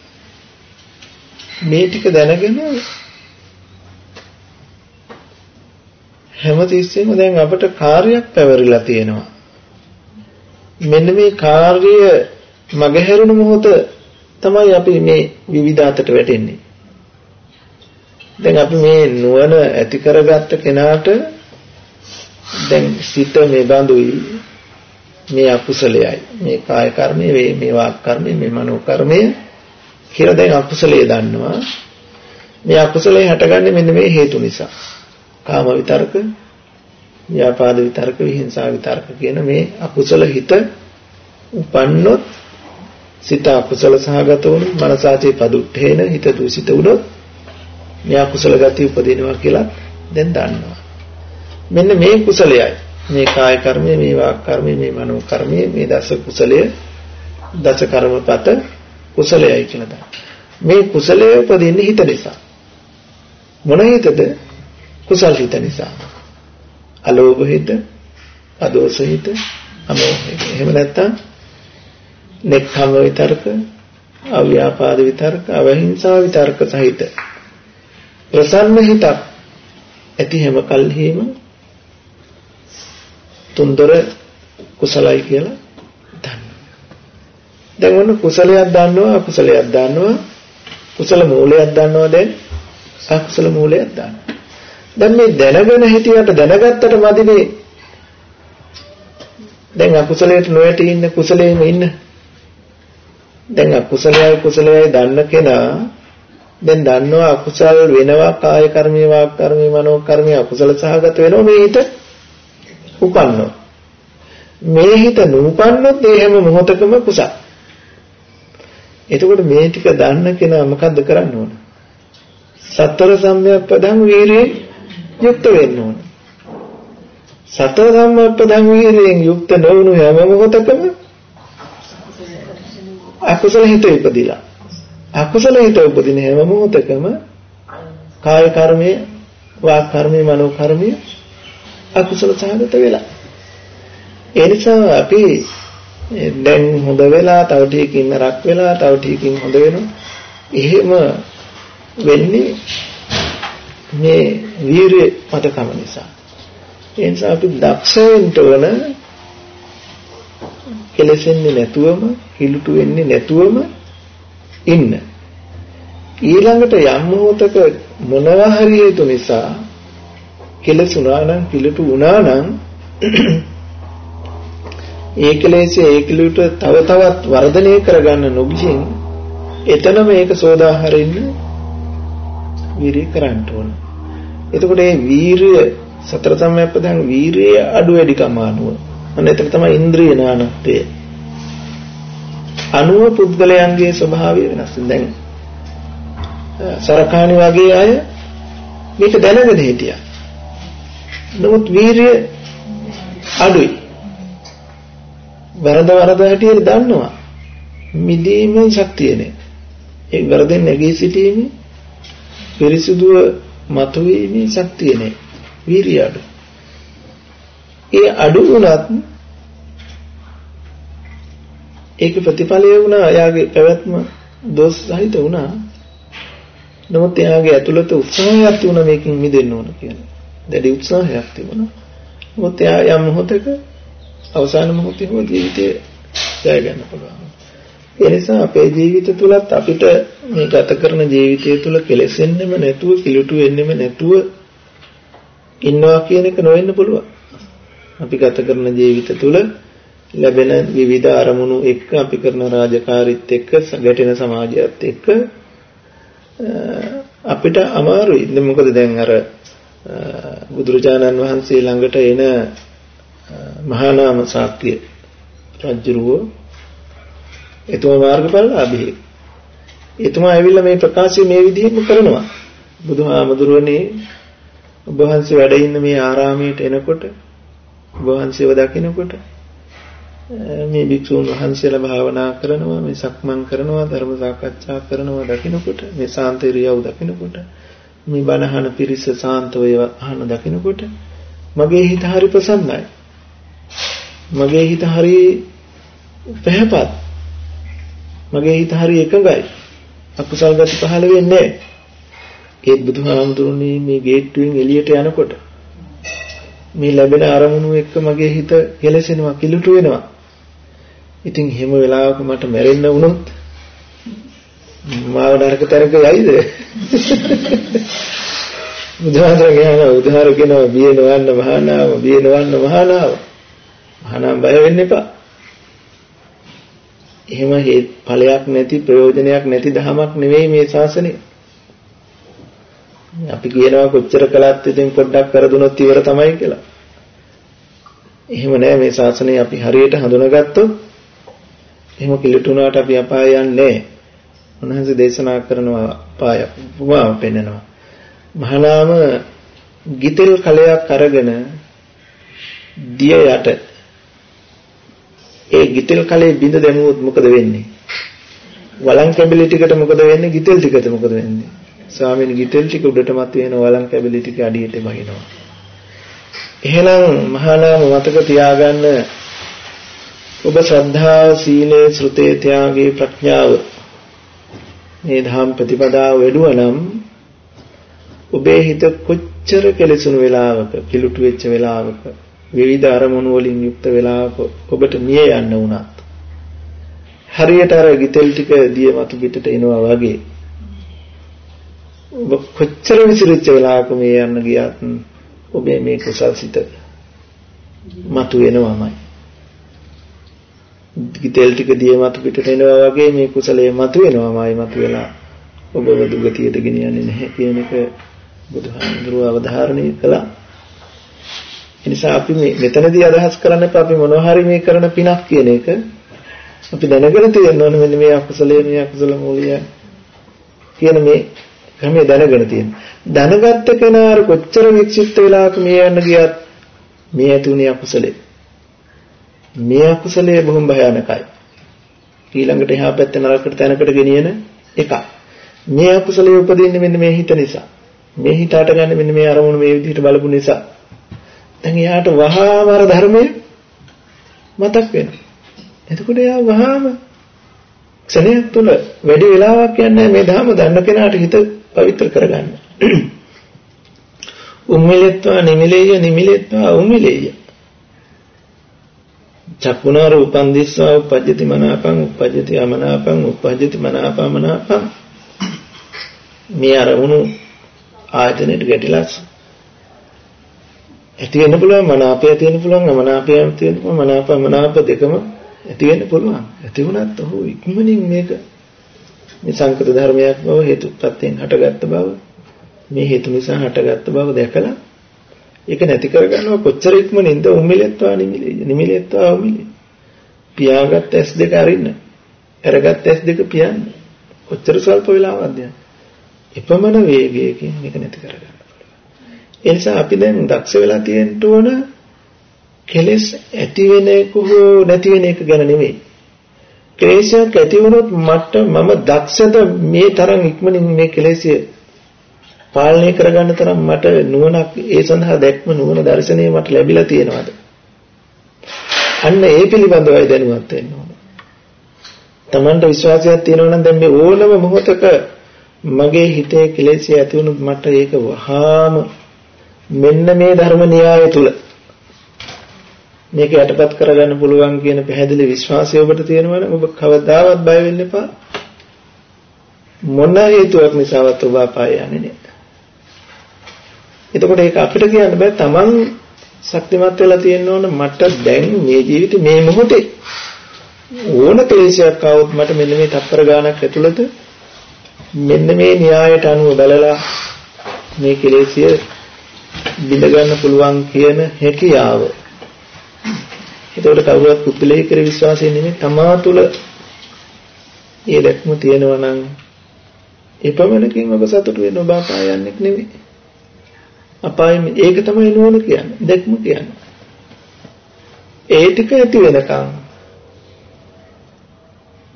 Speaker 1: මේ ටික දැනගෙන හැමතිස්සෙම දැන් අපට කාර්යයක් පැවරිලා තියෙනවා. මෙන්න මේ කාර්ය මගහැරුණු මොහොත තමයි අපි මේ විවිධාතට වැටෙන්නේ. දැන් අපි මේ නුවණ ඇති කරගත්ත කෙනාට දැන් සිත මේ බඳුයි මේ අකුසලයයි මේ කාය කර්මය මේ වාක් කර්මය මේ මනෝ කර්මය කියලා දැන් අකුසලයේ දන්නවා. මේ අකුසලයේ හටගන්නේ මෙන්න මේ හේතු නිසා. කාම විතරක, ව්‍යාපාද විතරක, විහිංසා විතරක කියන මේ අකුසල හිත උපන්නොත් සිත අකුසල සහගත වුණොත් මනසාචේ පදුට්ඨේන හිත දූෂිත වුණොත් මේ අකුසල ගති උපදිනවා කියලා දැන් දන්නවා. මෙන්න මේ කුසලයයි මේ කාය කර්මය, මේ වාක් කර්මය, මේ මනෝ කර්මය, මේ දස කුසලය, දස කර්මපත කුසලයයි කියලා දන්නවා. මේ කුසලය උපදින්නේ හිත නිසා. මොන හිතද? කුසල් හිත නිසා. අලෝභ හිත, අදෝස හිත, අමෝහ හිත. එහෙම නැත්නම් නෙක්ඛම්ම විතරක, අව්‍යාපාද විතරක, අවහිංසා විතරක සහිත ප්‍රසන්න හිතක් ඇති හැම කල්හිම තුන්දර කුසලයි කියලා දන්නවා. දැන් මොන කුසලයක් දන්නවා, අකුසලයක් දන්නවා, කුසල මූලයක් දන්නවා, දැන් අකුසල මූලයක් දන්නවා. දැන් මේ දැනගෙන හිටියට දැනගත්තට මදිනේ. දැන් අකුසලයට නොයටි ඉන්න කුසලයේම ඉන්න. දැන් අකුසලයයි කුසලයයි දන්න කෙනා දැන් දන්නවා අකුසල වෙනවා කාය කර්මයේ වාක් කර්මයේ මනෝ කර්මයේ අකුසල සහගත වෙනවා මේ හිත උපන්නොත්. මේ හිත නූපන්නොත් ඒ හැම මොහොතකම කුසල. එතකොට මේ ටික දන්න කෙනා මොකද්ද කරන්න ඕන? සතර සම්‍යක්පදං වීරියෙන් යුක්ත වෙන්න ඕන. සතර සම්‍යක්පදං වීරියෙන් යුක්ත නොවුණු හැම මොහොතකම අකුසල හිත ඉපදිලා. අකුසල හිත උපදින හැම මොහොතකම කාය කර්මයේ, වාක් කර්මයේ, මනෝ කර්මයේ අකුසල සහගත වෙලා. ඒ නිසා අපි දැන් හොඳ වෙලා තව ටිකකින් නරක වෙලා තව ටිකකින් හොඳ වෙනවා. එහෙම වෙන්නේ මේ වීරිය මතකම නිසා. ඒ නිසා අපි දක්ෂ වෙන්න ඕන කෙලෙසෙන්නේ නැතුවම, හිලුටු වෙන්නේ නැතුවම ඉන්න. ඊළඟට යම් මොහොතක මොනවා හරි හේතු නිසා කෙලසුණා නම්, හිලුටු වුණා නම් ඒ කෙලෙසේ ඒ කිලුට තව තවත් වර්ධනය කරගන්න නොගින් එතනම ඒක සෝදා හරින්න වීරිය කරන්න ඕන. එතකොට මේ වීරිය සතර සම්‍යක්පදං වීරිය අඩු වැඩි කම අනුව අන්න ඒක තමයි ඉන්ද්‍රිය නානත්වය. අනුව පුද්ගලයන්ගේ ස්වභාවය වෙනස්. දැන් සරකාණි වගේ අය මේක දැනගෙන හිටියා. නමුත් වීරිය අඩුයි. වරද හැටියට දන්නවා. මිදීමේ ශක්තිය නැහැ. ඒ වරදෙන් නැගී සිටීමේ පිරිසුදුව මතුවීමේ ශක්තිය නැහැ. වීරිය අඩු. ඒ අඩු වුණත් ඒක ප්‍රතිඵලය වුණා. එයාගේ පැවැත්ම දෝෂ සහිත වුණා. නමුත් එයාගේ ඇතුළත උත්සාහයක් තිබුණා මේකෙන් මිදෙන්න ඕන කියලා. දැඩි උත්සාහයක් තිබුණා. නමුත් එයා යම් මොහොතක අවසාන මොහොතේ හෝ ජීවිතේ ජය ගන්න පුළුවන්. ඒ නිසා අපේ ජීවිත තුලත් අපිට මේ ගත කරන ජීවිතය තුල කෙලෙසෙන්නෙම නැතුව, කිලුටු වෙන්නෙම නැතුව ඉන්නවා කියන එක නොවෙන්න පුළුවන්. අපි ගත කරන ජීවිත තුළ ලැබෙන විවිධ අරමුණු එක්ක අපි කරන රාජකාරීත් එක්ක ගැටෙන සමාජයත් එක්ක අපිට අමාරුයි. මොකද දැන් අර බුදුරජාණන් වහන්සේ ළඟට එන මහා නාම ශාක්‍ය රජුරෝ එතුමා මාර්ගඵලලාභී. එතුමා ඇවිල්ලා මේ ප්‍රකාශය මේ විදිහෙම කරනවා. බුදුහාමුදුරනේ ඔබ වහන්සේ වැඩ ඉන්න මේ ආරාමයට එනකොට ඔබ වහන්සේව දකිනකොට මේ භික්ෂුන් වහන්සේලා භාවනා කරනවා, මේ සක්මන් කරනවා, ධර්ම සාකච්ඡා කරනවා දකිනකොට, මේ සාන්ත ඉරියව් දකිනකොට, මේ බණ අහන පිරිස සාන්තව අහන දකිනකොට මගේ හිත හරි ප්‍රසන්නයි. මගේ හිත හරි පැහැපත්. මගේ හිත හරි එකඟයි. අකුසල් ගති පහළ වෙන්නේ නැහැ. ඒත් බුදුහාමුදුරනේ මේ ගේට්ටුවෙන් එළියට යනකොට මේ ලැබෙන අරමුණු එක්ක මගේ හිත කෙලසෙනවා, කිලුට වෙනවා. ඉතින් හැම වෙලාවක මට මැරෙන්න වුණොත් මාව නරක තරක යයිද? උදාහරණ බිය නොවන්න මහානාම, බිය නොවන්න මහානාම. මහානාම බය වෙන්න එපා. එහෙම ඵලයක් නැති, ප්‍රයෝජනයක් නැති ධමයක් නෙවෙයි මේ ශාසනය. අපි කියනවා කොච්චර කළත් ඉතින් පොඩ්ඩක් කරදුනොත් ඉවර තමයි කියලා. එහෙම නෑ මේ ශාසනය අපි හරියට හඳුනාගත්තොත් එහෙම කිලුටුනාට අපි අපාය යන්නේ නෑ. උන්වහන්සේ දේශනා කරනවා අපාය උපමාව පෙන්නනවා. මහානාම ගිතෙල් කලයක් අරගෙන දිය යට ඒ ගිතෙල් කලේ බිඳ දැමුවොත් මොකද වෙන්නේ? වලං කැබලි ටිකට මොකද වෙන්නේ? ගිතෙල් ටිකට මොකද වෙන්නේ? ස්වාමීන් ගිතෙල් ටික උඩට මත වෙන වලං කැබලි ටික අඩියට බහිනවා. එහෙනම් මහානාම මතක තියාගන්න ඔබ ශ්‍රද්ධාව, සීලය, ශ්‍රුතේ, ත්‍යාගය, ප්‍රඥාව මේ ධම් ප්‍රතිපදාව වැඩුවා නම් ඔබේ හිත කොච්චර කෙලසුණු වෙලාවක, කිලුටු වෙච්ච වෙලාවක, විවිධ අරමුණු වලින් යුක්ත වෙලාවක ඔබට මිය යන්න වුණත් හරියට අර ගිතෙල් ටික දිය මතු පිටට එනවා වගේ ඔබ කොච්චර විසිරිච්ච වෙලාවක මේ යන්න ගියත් ඔබේ මේ කුසල් සිත මතු වෙනවමයි. ගිතෙල් ටික දිය මතු පිටට එනවා වගේ මේ කුසලයේ මතු වෙනවමයි. මතු වෙලා ඔබව දුගතියට ගෙනියන්නේ නැහැ කියන එක බුදුහාමුදුරුවෝ අවධාරණය කළා. ඒ නිසා අපි මෙතනදී අදහස් කරන්න එපා අපි මොනවා හරි මේ කරන පිනක් කියන එක. අපි දැනගෙන තියෙන්න ඕනේ මෙන්න මේ අකුසලයේ මේ අකුසල මූලය කියන මේ ක්‍රමය දැනගෙන තියෙන්න. දැනගත්ත කෙනා කොච්චර වික්ෂිප්ත වෙලාවක මේ යන්න ගියත් මේ ඇතුණේ අකුසලයේ. මේ අකුසලයේ බොහොම භයානකයි. ඊළඟට එහා පැත්තේ නරකට තැනකට ගෙනියන එක. මේ අකුසලයේ උපදින්නේ මෙන්න මේ හිත නිසා. මේ හිත අට ගන්න මෙන්න මේ අරමුණු මේ විදිහට බලපු නිසා. දැන් එයාට වහාම අර ධර්මය මතක් වෙනවා. එතකොට එයා වහාම ක්ෂණයක් තුළ වැඩි වෙලාවක් යන්නේ මේ ධර්ම දන්න කෙනාට හිත පවිත්‍ර කරගන්න. උම්මිලෙත්වා නිමිලේය නිමිලෙත්වා උම්මිලේය. චක්කුණා රූපං දිස්වා උපජ්ජති මනාපං උපජ්ජති අමනාපං උපජ්ජති මනාපමනාපං. මේ අරමුණු ආයතනෙට ගැටිලා ඇති වෙන්න පුළුවන්, මනාපය තියෙන්න පුළුවන්, අමනාපය තියෙන්න පුළුවන්, මනාප මනාප දෙකම ඇති වෙන්න පුළුවන්. ඇති වුණත් ඔහු ඉක්මනින් මේක මේ සංකත ධර්මයක් බව, හේතුප්‍රත්‍යයෙන් හටගත්ත බව, මේ හේතු නිසා හටගත්ත බව දැකලා ඒක නැති කරගන්නවා. කොච්චර ඉක්මනින්ද? උම්මිලෙත්වා නිමිලේ, නිමිලෙත්වා උම්මිලේ. පියාගත් S2 අරින්න, අරගත් S2 පියන්න. කොච්චර ස්වල්ප වෙලාවක්ද? එපමණ වේගයකින් මේක නැති කරගන්න. ඒ නිසා අපි දැන් දක්ෂ වෙලා තියෙන්න ඕන කෙලෙස් ඇති වෙන එක හෝ නැති වෙන එක ගැන නෙමෙයි. ක්ලේශයක් ඇති වුණොත් මම දක්ෂද මේ තරම් ඉක්මනින් මේ ක්ලේශය පාලනය කරගන්න තරම් මට නුවණක්, ඒ සඳහා දැක්ම නුවණ දර්ශනය මට ලැබිලා තියෙනවද? අන්න ඒ පිළිබඳවයි දැනුවත් වෙන්න ඕන. Tamanට විශ්වාසයක් තියෙනවා නම් දැන් මේ ඕනම මොහොතක මගේ හිතේ ක්ලේශය ඇති වුණොත් මට ඒක වහාම මෙන්න මේ ධර්ම න්‍යාය තුල මේක යටපත් කරගන්න පුළුවන් කියන පැහැදිලි විශ්වාසය ඔබට තියෙනවා නම් ඔබ කවදාවත් බය වෙන්න එපා. මොන හේතුවක් නිසාවත් ඔබ අපාය යන්නේ නැහැ. එතකොට ඒක අපිට කියන්න බෑ තමන් ශක්තිමත් වෙලා තියෙන්න ඕන මට දැන් මේ ජීවිතේ මේ මොහොතේ ඕන ක්ලේශයක් આવොත් මට මෙන්න මේ තප්පර ගානක් ඇතුළත මෙන්න මේ න්‍යායට අනුව බලලා මේ කෙලෙසිය බිඳ ගන්න පුළුවන් කියන හැකියාව. ඒකට කවුරුත් පුදුලේ කර විශ්වාසය නෙමෙයි තමා තුළ ඒ දැක්ම තියෙනවා නම් එපමණකින් ඔබ සතුට වෙන්න ඔබ අපාය යන්නේ නෙමෙයි. අපාය ඒක තමයි නෝන කියන්නේ. දැක්ම කියන්නේ. ඒ ටික ඇති වෙනකන්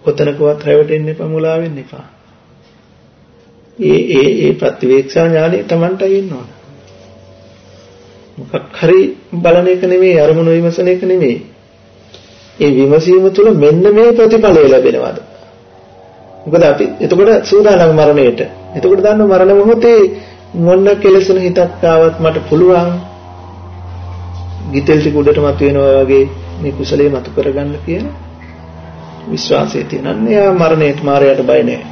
Speaker 1: කොතනකවත් රැවටෙන්න එපා මුලා වෙන්න එපා. ඒ ප්‍රතිවේක්ෂා ඥානෙ Tamanටයි ඉන්න ඕන. මොකක් හරි බලන එක නෙමෙයි අරමුණු විමසන එක නෙමෙයි. ඒ විමසීම තුළ මෙන්න මේ ප්‍රතිඵලය ලැබෙනවාද? මොකද අපි එතකොට සූදානම් මරණයට. එතකොට දන්න මරණ මොහොතේ මොන කෙලෙසන හිතක් ආවත් මට පුළුවන් ගිතෙල් ටික උඩට මත වෙනවා වගේ මේ කුසලයේ මතු කරගන්න කියන විශ්වාසය තියෙනන්නේ. යා මරණයට මාරයට බය නැහැ.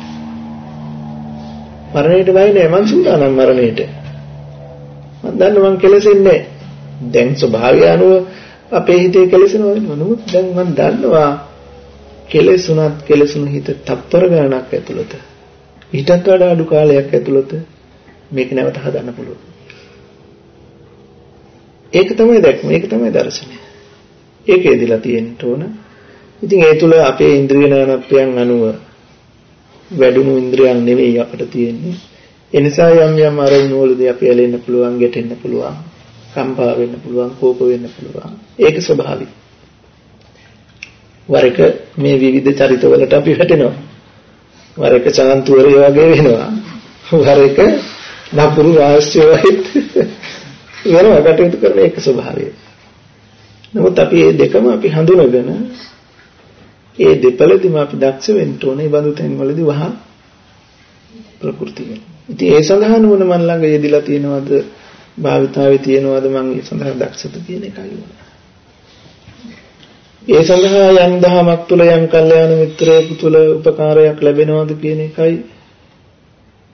Speaker 1: මරණයට බය නැහැ. මං සූදානම් මරණයට. මං දන්නවා මං කෙලෙසෙන්නේ නැහැ. දැන් ස්වභාවය අනුව අපේ හිතේ කෙලෙසනවා නමුත් දැන් මං දන්නවා කෙලෙසුණත් කෙලෙසුණු හිත තප්පර ගණනක් ඇතුළත ඊටත් වඩා අඩු කාලයක් ඇතුළත මේක නැවත හදන්න පුළුවන්. ඒක තමයි දැක්ම. ඒක තමයි දර්ශනය. ඒක එදිලා තියෙන්න ඕන. ඉතින් ඒ තුල අපේ ඉන්ද්‍රිය නානත්වයන් අනුව වැඩුණු ඉන්ද්‍රියන් නෙවෙයි අපිට තියෙන්නේ. ඒ නිසා යම් යම් අරමුණු වලදී අපි ඇලෙන්න පුළුවන්, ගැටෙන්න පුළුවන්, කම්පා වෙන්න පුළුවන්, කෝප වෙන්න පුළුවන්. ඒක ස්වභාවික. වර එක මේ විවිධ චරිතවලට අපි වැටෙනවා. වර එක චාන්තුවරය වගේ වෙනවා. වර එක නපුරු රාශියවත් වෙනවා කටයුතු කරන එක ස්වභාවය. නමුත් අපි මේ දෙකම අපි හඳුනගෙන ඒ දෙපළදීම අපි දක්ෂ වෙන්න ඕනේ. බඳු තැන් වලදී වහා ප්‍රകൃතිය. ඉතින් ඒ සඳහා නුවණ මන් ළඟ යෙදিলা තියෙනවද, භාවිතාවේ තියෙනවද, මම ඒ සඳහා දක්ෂද කියන එකයි ඕන. ඒ සඳහා යම් දහමක් තුල යම් කල්යාණ මිත්‍රයෙකු තුල උපකාරයක් ලැබෙනවද කියන එකයි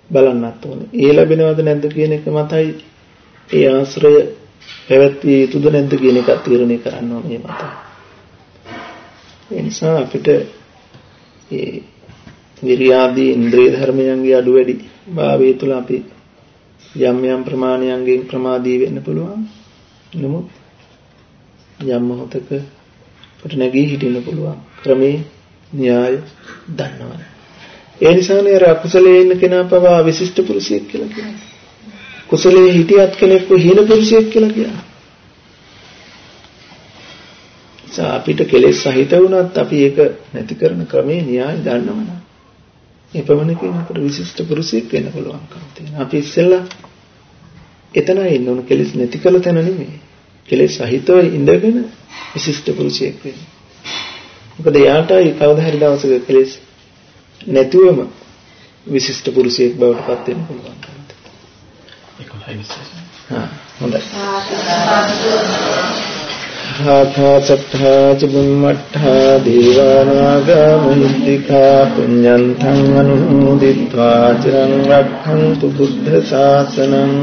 Speaker 1: බලන්නත් ඕනේ. ඒ ලැබෙනවද නැද්ද කියන එක මතයි ඒ ආශ්‍රය පැවැත්විය යුතුද නැද්ද කියන එක තීරණය කරන්න ඕනේ මතයි. ඒ නිසා අපිට මේ විරියාදී ඉන්ද්‍රිය ධර්මයන්ගේ අඩු වැඩි භාවය තුළ අපි යම් යම් ප්‍රමාණයන්ගෙන් ප්‍රමාදී වෙන්න පුළුවන්. නමුත් යම් මොහොතක අපිට නැගී හිටින්න පුළුවන් ක්‍රමේ න්‍යාය දන්නවනේ. ඒ නිසානේ අර අකුසලයේ ඉන්න කෙනා පවා විශිෂ්ට පුරුෂයෙක් කියලා කියන්නේ. කුසලයේ හිටියත් කෙනෙක්ව හීන පුරුෂයෙක් කියලා කියනවා. අපිට කෙලෙස් සහිත වුණත් අපි ඒක නැති කරන ක්‍රමේ න්‍යාය දන්නවනේ. ඒ ප්‍රමණකින් අපිට විශිෂ්ට පුරුෂයෙක් වෙන්න පුළුවන්කම තියෙනවා. අපි ඉස්සෙල්ලා එතනයි ඉන්න ඕන කෙලෙස් නැති කළ තැන නෙමෙයි. කෙලෙස් සහිතව ඉඳගෙන විශිෂ්ට පුරුෂයෙක් වෙන්න. මොකද යාටයි කවදා හරි දවසක කෙලෙස් නැතුවම විශිෂ්ට පුරුෂයෙක් බවට පත් වෙන්න පුළුවන්. ඒකයි විශේෂය. හොඳයි. ආකාශත්තා චුම්මත්තා දේවානාගා මහිද්దికා පුඤ්ඤන්තං අනුමෝදිත්වා චිරං රක්ඛන්තු බුද්ධ ශාසනං.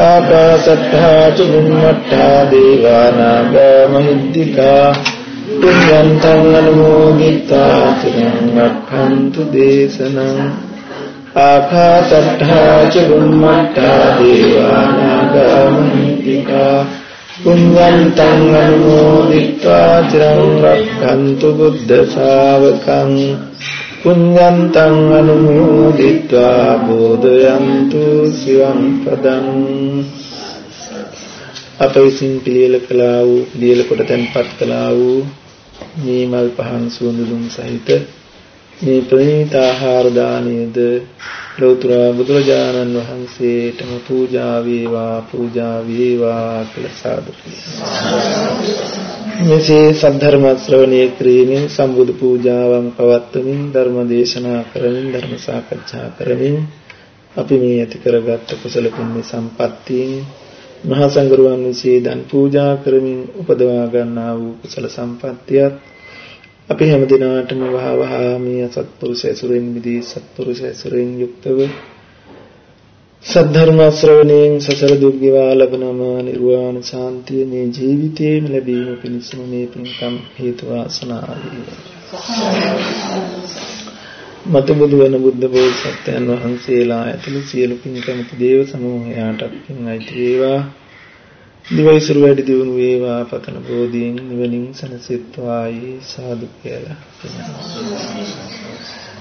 Speaker 1: ආකාශත්තා චුම්මත්තා දේවානාගා මහිද්దికා පුඤ්ඤන්තං අනුමෝදිත්වා චිරං රක්ඛන්තු දේශනං. ආකාශත්තා චුම්මත්තා දේවානාගා මහිද්దికා පුඤ්ඤන්තං අනුමෝදිत्वा චිරං රක්ඛන්තු බුද්ධ ශාවකං. පුඤ්ඤන්තං අනුමෝදිत्वा බෝධයන්තු සිවං පදං. අප විසින් පිළියෙල කළා වූ, පිළියෙල කොට තැන්පත් කළා වූ මේ මල් පහන් සුවඳුම් සහිත මේ ප්‍රණීත ආහාර දානයේද ලෞතර බුදුරජාණන් වහන්සේටම පූජා වේවා, පූජා වේවා කියලා සාදු. මෙසේ සද්ධර්ම ශ්‍රවණය කිරීමෙන් සම්බුදු පූජාවන් පවත්වමින් ධර්ම දේශනා කරමින් ධර්ම සාකච්ඡා කරමින් අපි මේ ඇති කරගත් කුසල පුණ්‍ය සම්පත්තියෙන් මහා සංඝරුවන් විසින් දන් පූජා කරමින් උපදවා ගන්නා වූ කුසල සම්පත්තියත් අපි හැම දිනාටම වහා මේ සත්පුරුෂ ඇසුරෙන් මිදී සත්පුරුෂ ඇසුරෙන් යුක්තව සද්ධර්ම ශ්‍රවණයෙන් සසර දුක් ගෙවා ලබනම නිර්වාණ ශාන්තිය මේ ජීවිතේම ලැබීම පිණිසම මේ පින්කම් හේතු වාසනා වේවා. මතුබුදු වන බුද්ධ බෝසත්යන් වහන්සේලා ඇතුළු සියලු පින්කමති දේව සමූහයාටත් පින් අයිති වේවා. දිවයිසුරු වැඩි දියුණු වේවා පතන බෝධියෙන් නිවනින් සනසෙත්වායි සාදු කියලා.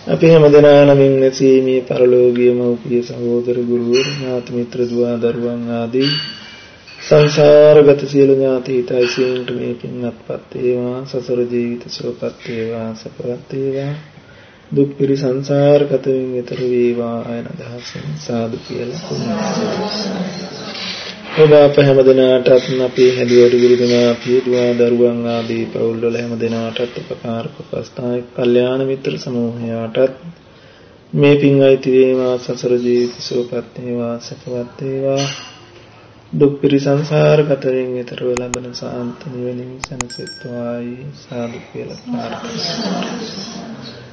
Speaker 1: අපි හැමදෙනා නමින් නැසීමේ පරලෝකීය මෞපිය සහෝදර ගුරුවරු ඥාති මිත්‍ර දුව දරුවන් ආදී සංසාරගත සියලු ඥාති හිතයිසීන්ට මේ පින් අත්පත් වේවා. සසර ජීවිත සුවපත් වේවා සපවත් වේවා. දුක් පිරි සංසාරගත වෙමින් ඈතර වේවා අයන දහසෙන් සාදු කියලා. ඔබ අප හැමදෙනාටත් අපේ හැදිවරු ගුරු දෙමාපිය දුව දරුවන් ආදී පවුල් වල හැමදෙනාටත් උපකාරක උපස්ථායක කල්යාණ මිත්‍ර සමූහයාටත් මේ පින් අයිති වේවා. සසර ජීවිත සුවපත් වේවා සපවත් වේවා. දුක් පිරි සංසාරගත වෙමින් ඈතරව ලබන සාන්ත නිවනින් සැනසෙත්වායි සාදු කියලා ප්‍රාර්ථනා කරනවා.